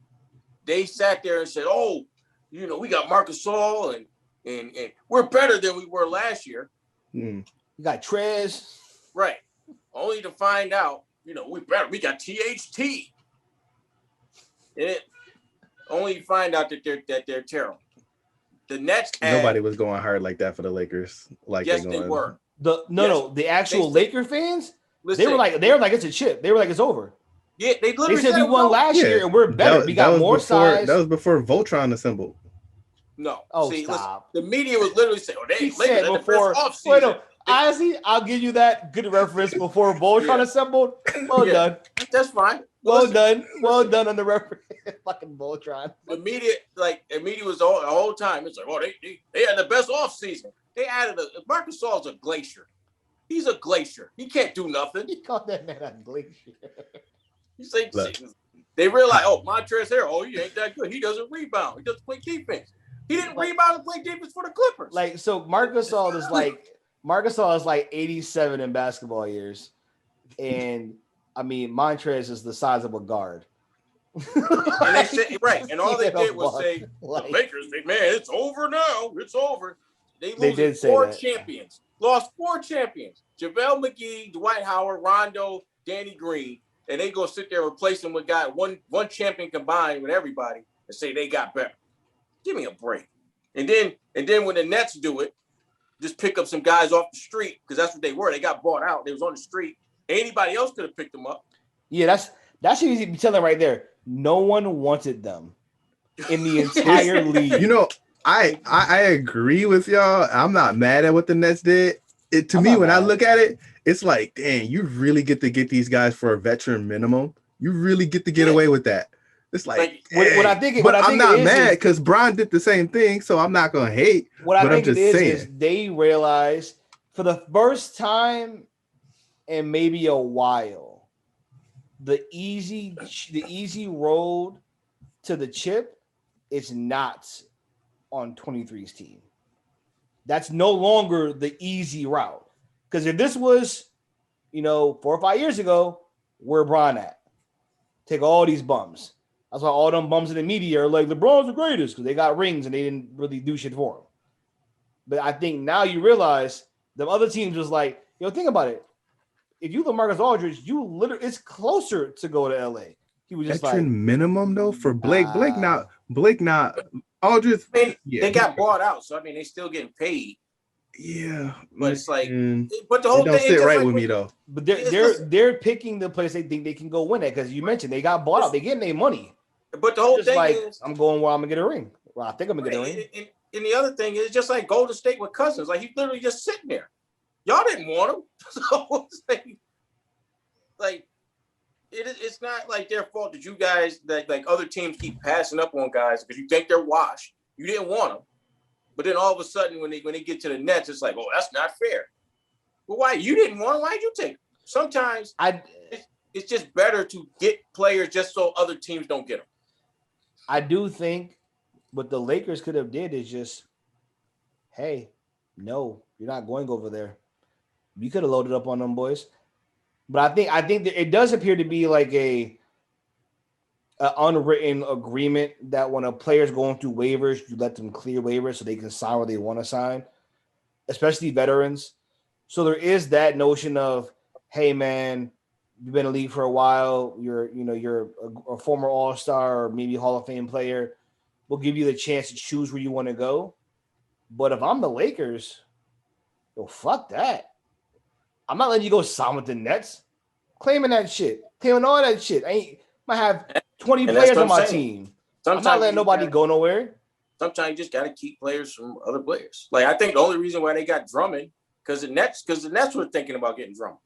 They sat there and said, "Oh, you know, we got Marcus Gasol and we're better than we were last year." You got Trez, right? Only to find out, you know, we better. We got THT. And only find out that they're terrible. The Nets. Nobody was going hard like that for the Lakers. Like yes, they were. The actual Laker fans. Listen, they were like it's a chip. They were like it's over. Yeah, they literally said we won last year and we're better. We got more size. That was before Voltron assembled. No. Oh, see, stop. Listen, the media was literally saying, "Oh, they said before offseason." Wait, no. Honestly, I'll give you that good reference before Voltron assembled. Well done. That's fine. Well done on the reference. Fucking Voltron. The media was the whole time. It's like, oh, they had the best offseason. They added Marcus Gasol's a glacier. He's a glacier. He can't do nothing. He called that man a glacier. He's like, they realize, oh, Montrezl Harrell, oh, he ain't that good. He doesn't rebound. He doesn't play defense. He didn't rebound and play defense for the Clippers. Like, so Marcus Gasol is like 87 in basketball years. And I mean, Montrezl is the size of a guard. And they said, right. And all they did was say, the Lakers, man, it's over now. It's over. They did say four champions. Lost 4 champions. JaVale McGee, Dwight Howard, Rondo, Danny Green. and they go sit there and replace them with one champion combined with everybody and say they got better. Give me a break. And then when the Nets do it, just pick up some guys off the street because that's what they were. They got bought out. They was on the street. Anybody else could have picked them up. Yeah, that should be telling right there. No one wanted them in the entire league. You know, I agree with y'all. I'm not mad at what the Nets did. To me, when I look at it, it's like, dang, you really get to get these guys for a veteran minimum. You really get to get away with that. It's like what I think. But I'm not mad because Bron did the same thing, so I'm not gonna hate. What I think it is they realized for the first time in maybe a while, the easy road to the chip is not on 23's team. That's no longer the easy route. Because if this was, 4 or 5 years ago, where Bron at? Take all these bums. That's why all them bums in the media are like, LeBron's the greatest because they got rings and they didn't really do shit for him. But I think now you realize the other teams was like, think about it. If you LaMarcus Aldridge, it's closer to go to LA. He was just veteran like minimum though for Blake. Blake not Aldridge. They got bought out, so I mean they still getting paid. Yeah, but it's like, but the whole thing don't sit right like, with me though. But they're picking the place they think they can go win it because you mentioned they got bought out. They getting their money. But the whole thing is, I'm going where I'm gonna get a ring. Well, I think I'm gonna get a ring. And the other thing is just like Golden State with Cousins, like he's literally just sitting there. Y'all didn't want him, so it's not like their fault that you guys that like other teams keep passing up on guys because you think they're washed. You didn't want them. But then all of a sudden, when they get to the Nets, it's like, oh, that's not fair. Well, why? You didn't want them. Why'd you take them? Sometimes it's just better to get players just so other teams don't get them. I do think what the Lakers could have did is just, hey, no, you're not going over there. You could have loaded up on them boys. But I think that it does appear to be like a unwritten agreement that when a player's going through waivers, you let them clear waivers so they can sign where they want to sign, especially veterans. So there is that notion of, hey man, you've been in the league for a while. You're a former All-Star or maybe Hall of Fame player. We'll give you the chance to choose where you want to go. But if I'm the Lakers, fuck that. I'm not letting you go sign with the Nets. Claiming that shit. Claiming all that shit. I might have 20 players on my team. Sometimes I'm not letting nobody go nowhere. Sometimes you just got to keep players from other players. Like, I think the only reason why they got Drummond, because the Nets were thinking about getting Drummond.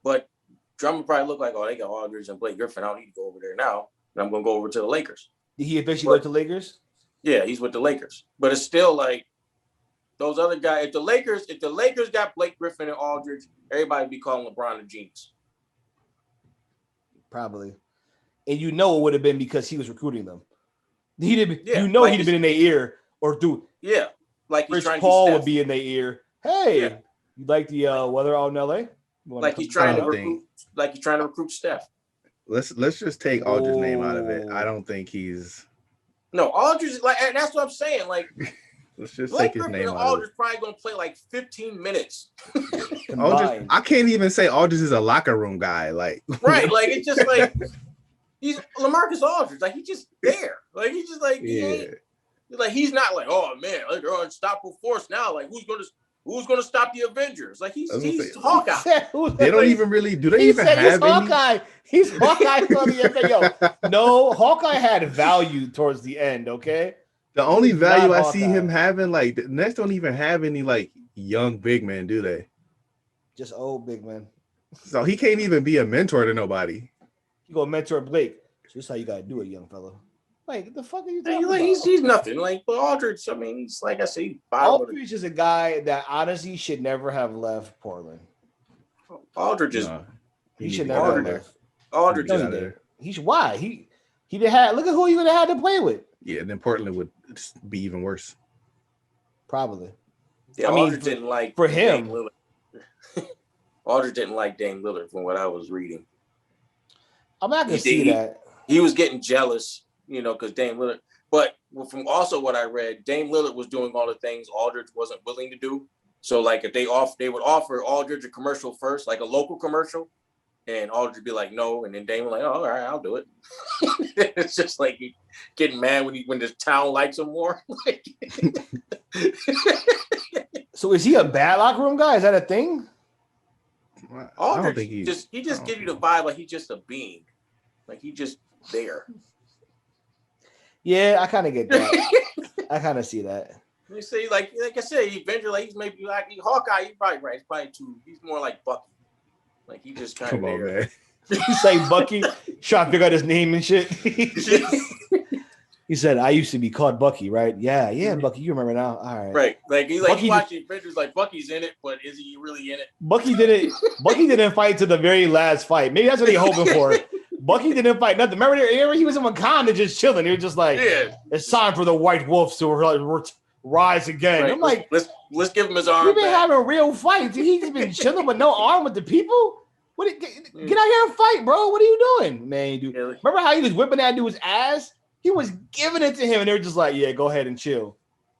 But Drummond probably looked like, oh, they got Aldridge and Blake Griffin. I don't need to go over there now. And I'm going to go over to the Lakers. Did he officially go to the Lakers? Yeah, he's with the Lakers. But it's still like those other guys. If the Lakers got Blake Griffin and Aldridge, everybody would be calling LeBron a genius. Probably. And it would have been because he was recruiting them. He'd have been in their ear or through. Yeah. Like Rich Paul would be in their ear. Hey, you like the weather out in LA? Like he's trying to recruit Steph. Let's just take Aldridge's name out of it. I don't think he's. No, Aldridge is like, and that's what I'm saying. Like, let's just take his name out. Aldridge probably gonna play like 15 minutes. Aldridge, I can't even say Aldridge is a locker room guy. Like, right? Like it's just like he's LaMarcus Aldridge. Like he's just there. Like he's just like he's not like, oh man, like they're unstoppable force now. Like who's gonna stop the Avengers? Like he's Hawkeye. They don't even really do. They even have he's Hawkeye. He's Hawkeye for the end. No, Hawkeye had value towards the end. Okay. The only value I see him having, like the Nets don't even have any like young big men, do they? Just old big men. So he can't even be a mentor to nobody. You go mentor Blake. So this is how you gotta do it, young fella. Like the fuck are you talking about? He's nothing. Like, but Aldridge, I mean, he's like I say, Aldridge is a guy that honestly should never have left Portland. Aldridge is he should never have left. Aldridge is there. Why? He didn't have look at who he would have had to play with. Yeah, and then Portland would be even worse. Probably. Yeah, Aldridge didn't like for him. Aldridge didn't like Dame Lillard from what I was reading. I'm not gonna see that. He was getting jealous, because Dame Lillard. But from also what I read, Dame Lillard was doing all the things Aldridge wasn't willing to do. So like if they would offer Aldridge a commercial first, like a local commercial, and Aldridge be like, no, and then Dame like, oh, all right, I'll do it. It's just like you getting mad when the town likes him more. So is he a bad locker room guy? Is that a thing? I don't think he just gives you the vibe like he's just a being, like he just there. Yeah, I kind of get that. I kind of see that. You see, like I said, eventually like, he's maybe like Hawkeye. He's probably right. He's probably too. He's more like Bucky. Like he just kind of there. Man. He's like Bucky. Trying to figure out his name and shit. He said, "I used to be called Bucky, right? Yeah, Bucky. You remember now? All right, right? Like he's like Bucky, you watch the Avengers, like Bucky's in it, but is he really in it? Bucky didn't fight to the very last fight. Maybe that's what he's hoping for. Bucky didn't fight nothing. Remember, he was in Wakanda just chilling. He was just like, it's time for the White Wolf to rise again. Right. I'm like, let's give him his arm. We've been having real fights. He's just been chilling with no arm with the people. Get out here and fight, bro. What are you doing, man? Dude. Remember how he was whipping that dude's ass? He was giving it to him, and they were just like, yeah, go ahead and chill.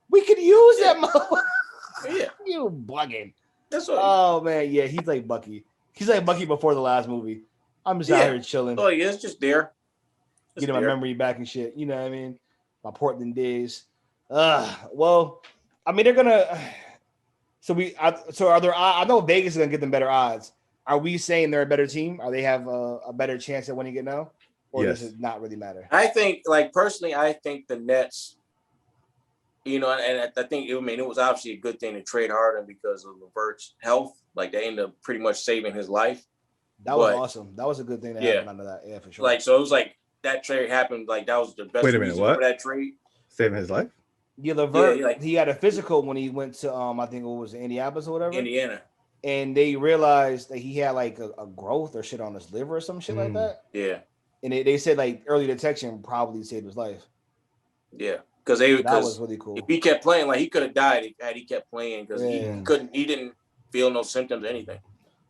We could use that motherfucker. Yeah. You bugging. That's what. Oh, man. Yeah, he's like Bucky. He's like Bucky before the last movie. I'm just out here chilling. Oh, yeah, it's just there. Getting my memory back and shit. You know what I mean? My Portland days. Well, I mean, they're going to. So are there. I know Vegas is going to get them better odds. Are we saying they're a better team? Or they have a better chance at winning it now? Or does it not really matter? I think, like, personally, I think the Nets, you know, and I think, it was obviously a good thing to trade Harden because of LeVert's health. Like, they ended up pretty much saving his life. That was awesome. That was a good thing to happen under that. Yeah, for sure. Like, so it was like that trade happened. Like, that was the best reason for that trade. Saving his life? Yeah, LeVert, he had a physical when he went to, I think it was Indianapolis or whatever. Indiana. And they realized that he had like a growth or shit on his liver or some shit like that. Yeah. And they said like early detection probably saved his life. Yeah, because that was really cool. If he kept playing, like he could have died had he kept playing because he didn't feel no symptoms or anything.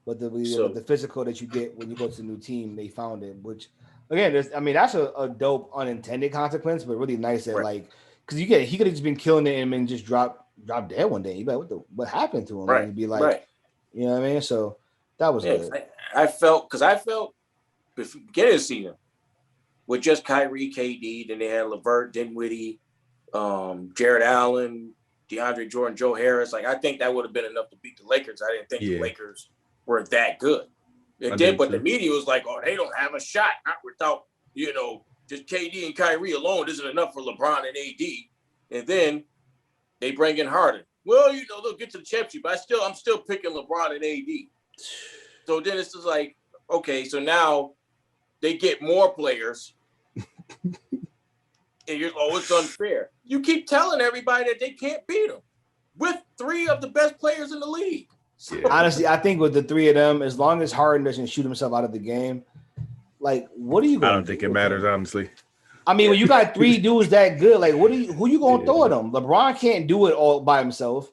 But the physical that you get when you go to a new team, they found it. Which again, that's a dope unintended consequence, but really nice that like because he could have just been killing it and just drop dead one day. You'd be like, what happened to him? Right. And you'd be like, you know what I mean? So that was good. I felt beginning of the season with just Kyrie, KD, then they had LeVert, Dinwiddie, Jared Allen, DeAndre Jordan, Joe Harris. Like I think that would have been enough to beat the Lakers. I didn't think the Lakers were that good. It did, but the media was like, "Oh, they don't have a shot. Not without just KD and Kyrie alone isn't enough for LeBron and AD." And then they bring in Harden. Well, they'll get to the championship, but I'm still picking LeBron and AD. So then it's just like, okay, so now they get more players. And it's unfair. You keep telling everybody that they can't beat them with three of the best players in the league. So, honestly, I think with the three of them, as long as Harden doesn't shoot himself out of the game, like, what are you going to do? I don't think it matters, honestly. I mean, when you got three dudes that good, like, who you going to throw at them? LeBron can't do it all by himself.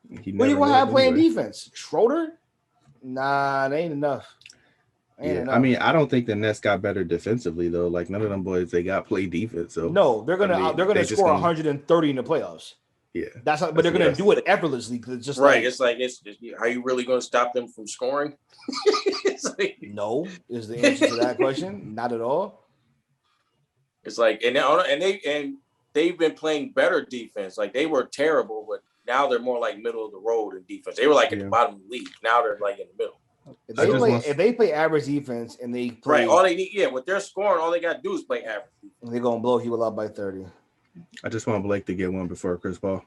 Who you going to have playing defense? Schroeder? Nah, that ain't enough. I mean, I don't think the Nets got better defensively though. Like none of them boys, they got play defense. So no, they're gonna score 130 in the playoffs. Yeah, but they're gonna do it effortlessly because it's just right. It's are you really going to stop them from scoring? No, is the answer to that question. Not at all. It's like they've been playing better defense. Like they were terrible, but now they're more like middle of the road in defense. They were like at the bottom of the league. Now they're like in the middle. If they play average defense and they play all they need, with their scoring, all they got to do is play average. They're gonna blow people up by 30. I just want Blake to get one before Chris Paul.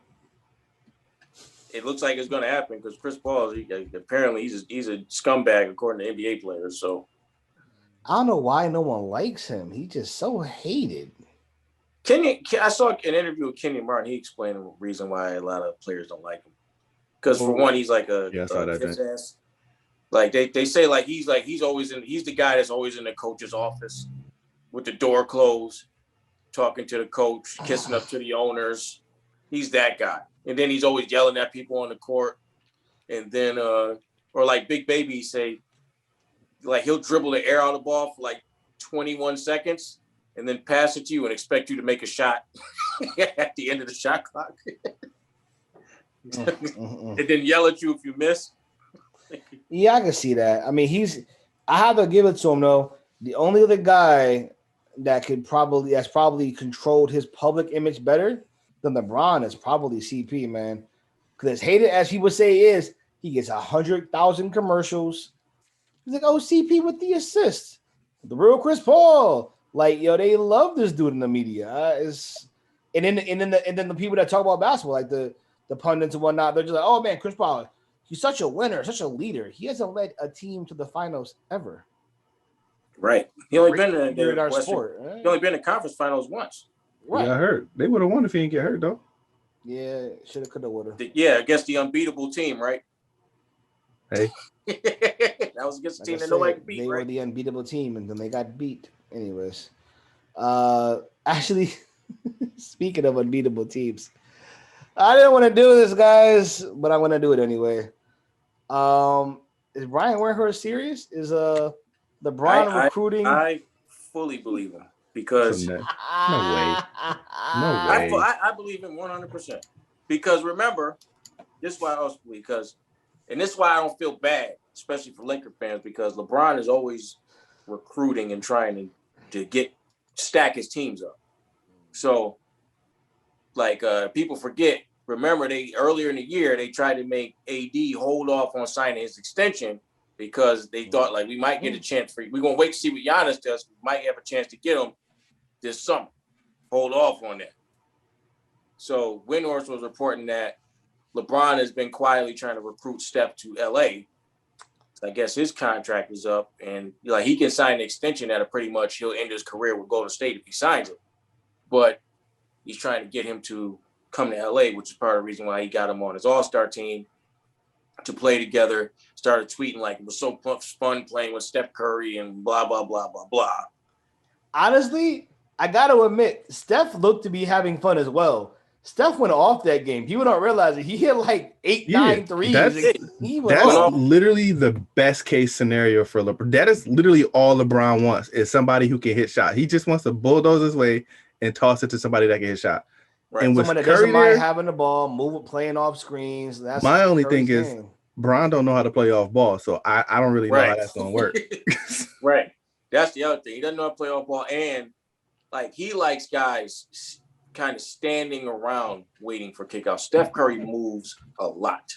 It looks like it's gonna happen because Chris Paul apparently he's a scumbag according to NBA players. So I don't know why no one likes him. He's just so hated. I saw an interview with Kenny Martin. He explained the reason why a lot of players don't like him. Because for one, he's like a ass. Like they say, like he's the guy that's always in the coach's office with the door closed, talking to the coach, kissing up to the owners. He's that guy. And then he's always yelling at people on the court. And then or like Big Baby say, like he'll dribble the air out of the ball for like 21 seconds and then pass it to you and expect you to make a shot at the end of the shot clock. And then yell at you if you miss. Yeah, I can see that. I mean, I have to give it to him though. The only other guy that's probably controlled his public image better than LeBron is probably CP, man. Because as hated as he would say is, he gets 100,000 commercials. He's like, oh, CP with the assist, the real Chris Paul. Like, yo, they love this dude in the media. And then the people that talk about basketball, like the pundits and whatnot, they're just like, oh man, Chris Paul, he's such a winner, such a leader. He hasn't led a team to the finals ever. Right. He only been in in our Western, sport. Right? He only been in conference finals once. Right. He got hurt. They would have won if he didn't get hurt, though. Yeah, should have, could have, would have. Yeah, against the unbeatable team, right? Hey. That was against the team that nobody could beat, They right? were the unbeatable team, and then they got beat. Anyways. Actually, speaking of unbeatable teams, I didn't want to do this, guys, but I'm going to do it anyway. Is Brian Windhorst serious? Is LeBron recruiting? I fully believe him because no way. I believe him 100%. Because remember, this is why I also believe and this is why I don't feel bad, especially for Laker fans, because LeBron is always recruiting and trying to stack his teams up. So, like people forget. Remember, earlier in the year they tried to make AD hold off on signing his extension because they thought like we might get a chance we're gonna wait to see what Giannis does. We might have a chance to get him this summer. Hold off on that. So Windhorst was reporting that LeBron has been quietly trying to recruit Steph to LA. So I guess his contract is up, and like he can sign an extension that pretty much he'll end his career with Golden State if he signs it. But he's trying to get him to come to LA, which is part of the reason why he got him on his All-Star team to play together. Started tweeting like it was so fun playing with Steph Curry and blah, blah, blah, blah, blah. Honestly, I got to admit, Steph looked to be having fun as well. Steph went off that game. People don't realize it. He hit like 9 threes. That's literally the best case scenario for LeBron. That is literally all LeBron wants is somebody who can hit shot. He just wants to bulldoze his way and toss it to somebody that can hit shot. Right. And someone that doesn't mind having the ball, playing off screens. That's my only thing is Bron don't know how to play off ball, so I don't really know how that's gonna work. Right. That's the other thing. He doesn't know how to play off ball, and like he likes guys kind of standing around waiting for kickoffs. Steph Curry moves a lot.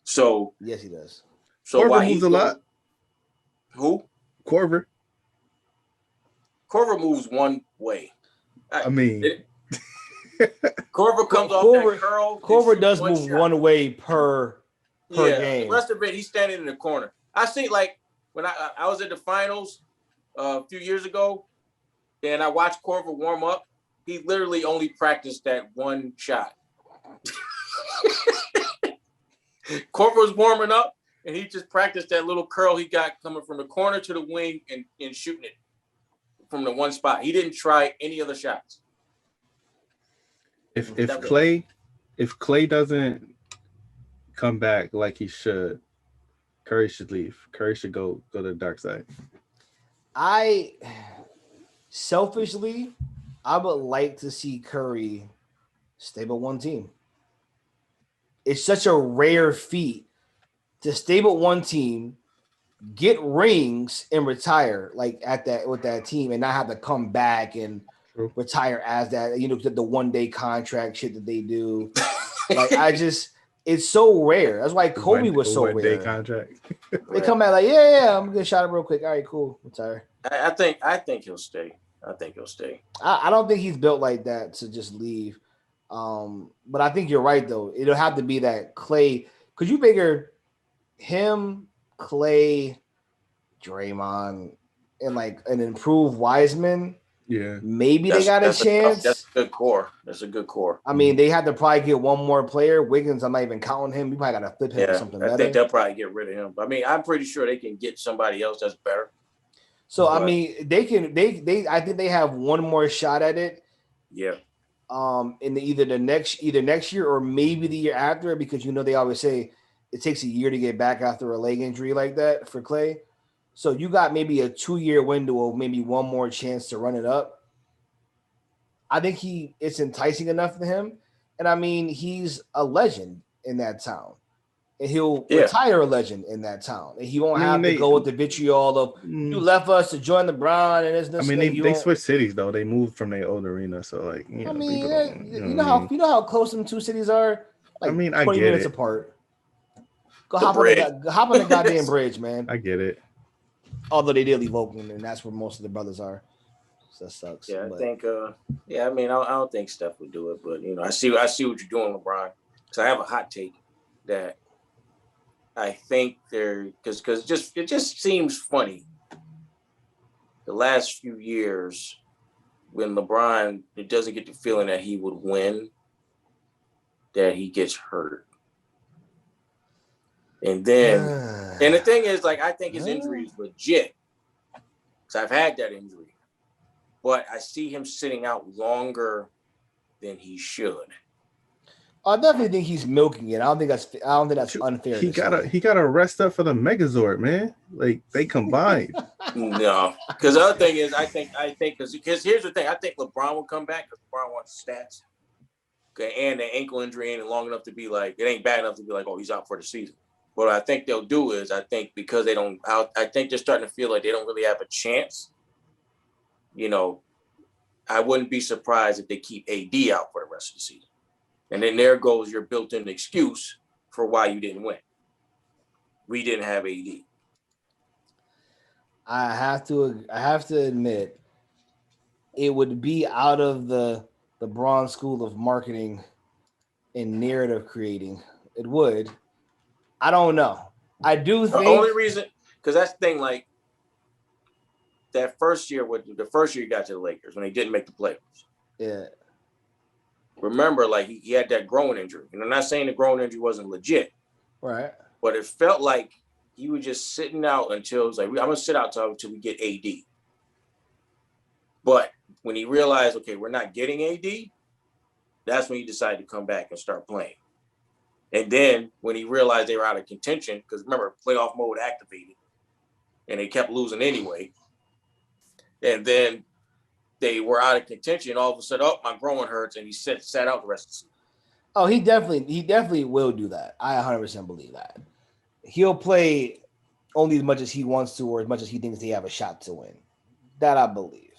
So yes, he does. So Korver moves a lot. Who? Korver. Korver moves one way. I mean, Korver comes off that curl. Korver does move one way per game. The rest of it, he's standing in the corner. I see, like when I was at the finals a few years ago, and I watched Korver warm up. He literally only practiced that one shot. Korver was warming up, and he just practiced that little curl he got coming from the corner to the wing and shooting it from the one spot. He didn't try any other shots. If Clay doesn't come back like he should, Curry should leave. Curry should go to the dark side. Selfishly, I would like to see Curry stay with one team. It's such a rare feat to stay with one team, get rings, and retire like with that team, and not have to come back and retire as that. The 1-day contract shit that they do. Like it's so rare. That's why Kobe was so rare. 1-day contract. They come out like, yeah, I'm gonna shot him real quick. All right, cool, retire. I think he'll stay. I don't think he's built like that to just leave. But I think you're right though. It'll have to be that Clay. Could you figure him, Clay, Draymond, and like an improved Wiseman? Yeah, maybe they got a chance. That's a good core. I mean, they had to probably get one more player. Wiggins, I'm not even counting him. You probably got to flip him or something better. I think they'll probably get rid of him. I mean, I'm pretty sure they can get somebody else that's better. So I mean, they can. They I think they have one more shot at it. Yeah. In either next year or maybe the year after, because they always say it takes a year to get back after a leg injury like that for Clay. So you got maybe a 2-year window of maybe one more chance to run it up. I think it's enticing enough for him. And I mean, he's a legend in that town. and he'll retire a legend in that town. And he won't have to go with the vitriol of you left us to join LeBron and this. I mean, they switched cities though. They moved from their old arena, so like you know, you know how close them two cities are. Like I mean, 20 minutes apart. Go hop on the goddamn bridge, man. I get it. Although they did leave Oakland, and that's where most of the brothers are. So that sucks. Yeah, I think. I mean, I don't think Steph would do it, but you know, I see what you're doing, LeBron. Because I have a hot take that I think because it just seems funny. The last few years, when LeBron it doesn't get the feeling that he would win, that he gets hurt. And then, and the thing is, like, I think his injury is legit. Because I've had that injury. But I see him sitting out longer than he should. I definitely think he's milking it. I don't think that's unfair. He gotta rest up for the Megazord, man. Like they combined. No, because the other thing is, I think because here's the thing. I think LeBron will come back because LeBron wants stats. Okay, and the ankle injury ain't long enough to be like it ain't bad enough to be like, oh, he's out for the season. What I think they'll do is, I think because they don't, I think they're starting to feel like they don't really have a chance. You know, I wouldn't be surprised if they keep AD out for the rest of the season. And then there goes your built-in excuse for why you didn't win. We didn't have AD. I have to admit, it would be out of the Braun school of marketing and narrative creating. It would. I don't know. I do think the only reason, because that's the thing, like that first year, the first year he got to the Lakers when they didn't make the playoffs. Yeah. Remember, like he had that groin injury. And I'm not saying the groin injury wasn't legit. Right. But it felt like he was just sitting out until it was like, I'm going to sit out until we get AD. But when he realized, okay, we're not getting AD, that's when he decided to come back and start playing. And then when he realized they were out of contention, because remember, playoff mode activated, and they kept losing anyway. And then they were out of contention. All of a sudden, oh, my groin hurts, and he sat out the rest of the season. Oh, he definitely will do that. I 100% believe that. He'll play only as much as he wants to, or as much as he thinks they have a shot to win. That I believe.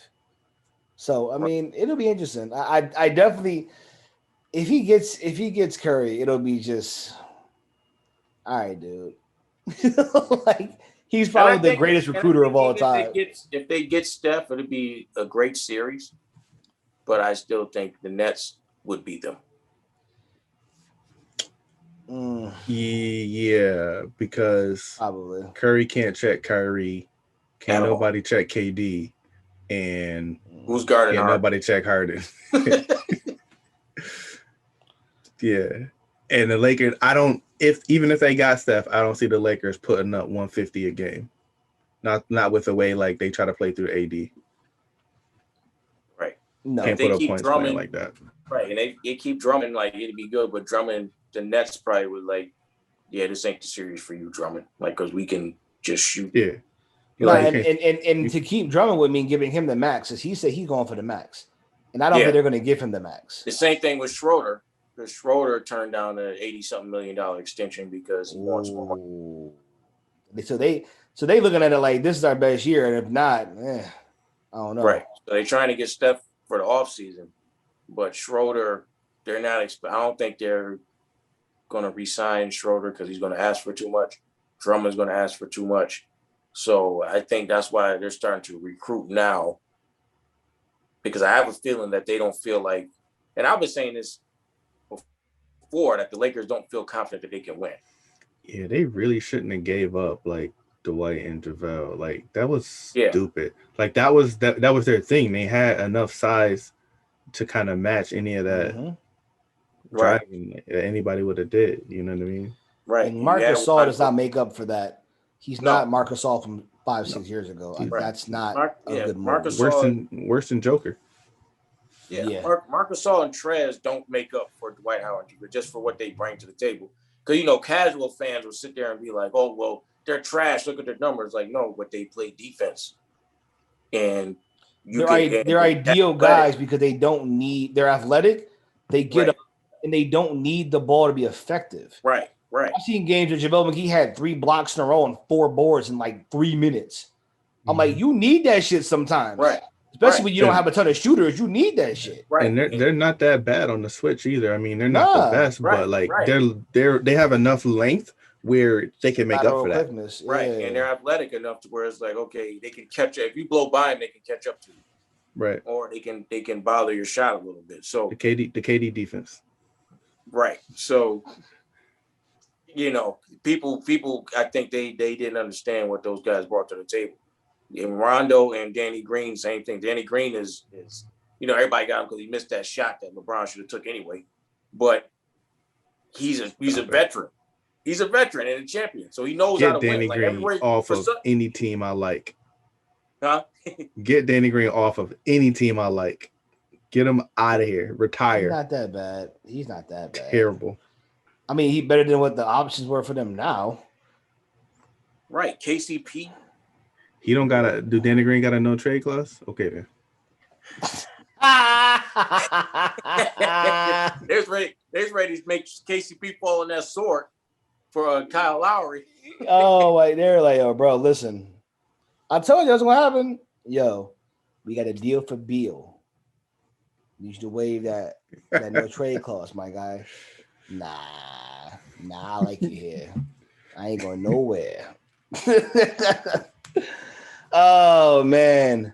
So I mean, it'll be interesting. I definitely, if he gets Curry, it'll be just, all right, dude. Like he's probably the greatest recruiter of all time. If they get Steph, it'll be a great series. But I still think the Nets would beat them. Yeah, because probably Curry can't check Kyrie, can't nobody check KD, and who's guarding? Can't nobody check Harden. Yeah, and the Lakers. Even if they got Steph, I don't see the Lakers putting up 150 a game. Not with the way like they try to play through AD. Right. No, can't put up points playing like that. Right, and they keep Drummond like it'd be good, but Drummond. The Nets probably would like, yeah, this ain't the series for you, Drummond. Like, because we can just shoot. Yeah. And to keep Drummond would mean giving him the max, as he said he's going for the max. And I don't think they're going to give him the max. The same thing with Schroeder. Because Schroeder turned down an $80-something million extension because he wants more. So they looking at it like this is our best year, and if not, I don't know. Right. So they're trying to get Steph for the offseason. But Schroeder, they're not. I don't think they're going to re-sign Schroeder because he's going to ask for too much. Drummond's going to ask for too much. So I think that's why they're starting to recruit now, because I have a feeling that they don't feel like, and I've been saying this before, that the Lakers don't feel confident that they can win. Yeah, they really shouldn't have gave up like Dwight and JaVale. Like that was stupid. Like that was their thing. They had enough size to kind of match any of that. Mm-hmm. Driving that anybody would have did, you know what I mean? Right. And Marc Gasol does not make up for that. He's not Marc Gasol from 5-6 years ago. Right. That's not a good move. Worse than Joker. Yeah. Marc Gasol and Trez don't make up for Dwight Howard, but just for what they bring to the table. Because casual fans will sit there and be like, "Oh, well, they're trash. Look at their numbers." Like, no, but they play defense, and they're ideal guys because they don't need. They're athletic. They get up. And they don't need the ball to be effective. Right. Right. I've seen games where JaVale McGee had 3 blocks in a row and 4 boards in like 3 minutes. I'm like, you need that shit sometimes. Right. Especially when you don't have a ton of shooters. You need that shit. Right. And they're not that bad on the switch either. I mean, they're not Nah. the best, Right, but like right. they have enough length where they can make up for that. Quickness. Right. Yeah. And they're athletic enough to where it's like, okay, they can catch up. If you blow by them, they can catch up to you. Right. Or they can bother your shot a little bit. So the KD defense. Right. So, you know, people I think they didn't understand what those guys brought to the table. And Rondo and Danny Green, same thing. Danny Green is you know, everybody got him because he missed that shot that LeBron should have took anyway. But he's a veteran. He's a veteran and a champion. So he knows how to Danny win. Green Like off of any team I like. Huh? Get Danny Green off of any team I like. Get him out of here. Retire. He's not that bad. He's not that bad. Terrible. I mean, he better than what the options were for them now. Right. KCP. He don't gotta do Danny Green got a no trade clause? Okay then. There's ready to make KCP fall on that sword for Kyle Lowry. Oh, wait, they're like, oh, bro, listen. I told you that's what happened. Yo, we got a deal for Beal. You should waive that no trade clause, my guy. Nah, I like you here. I ain't going nowhere. Oh man.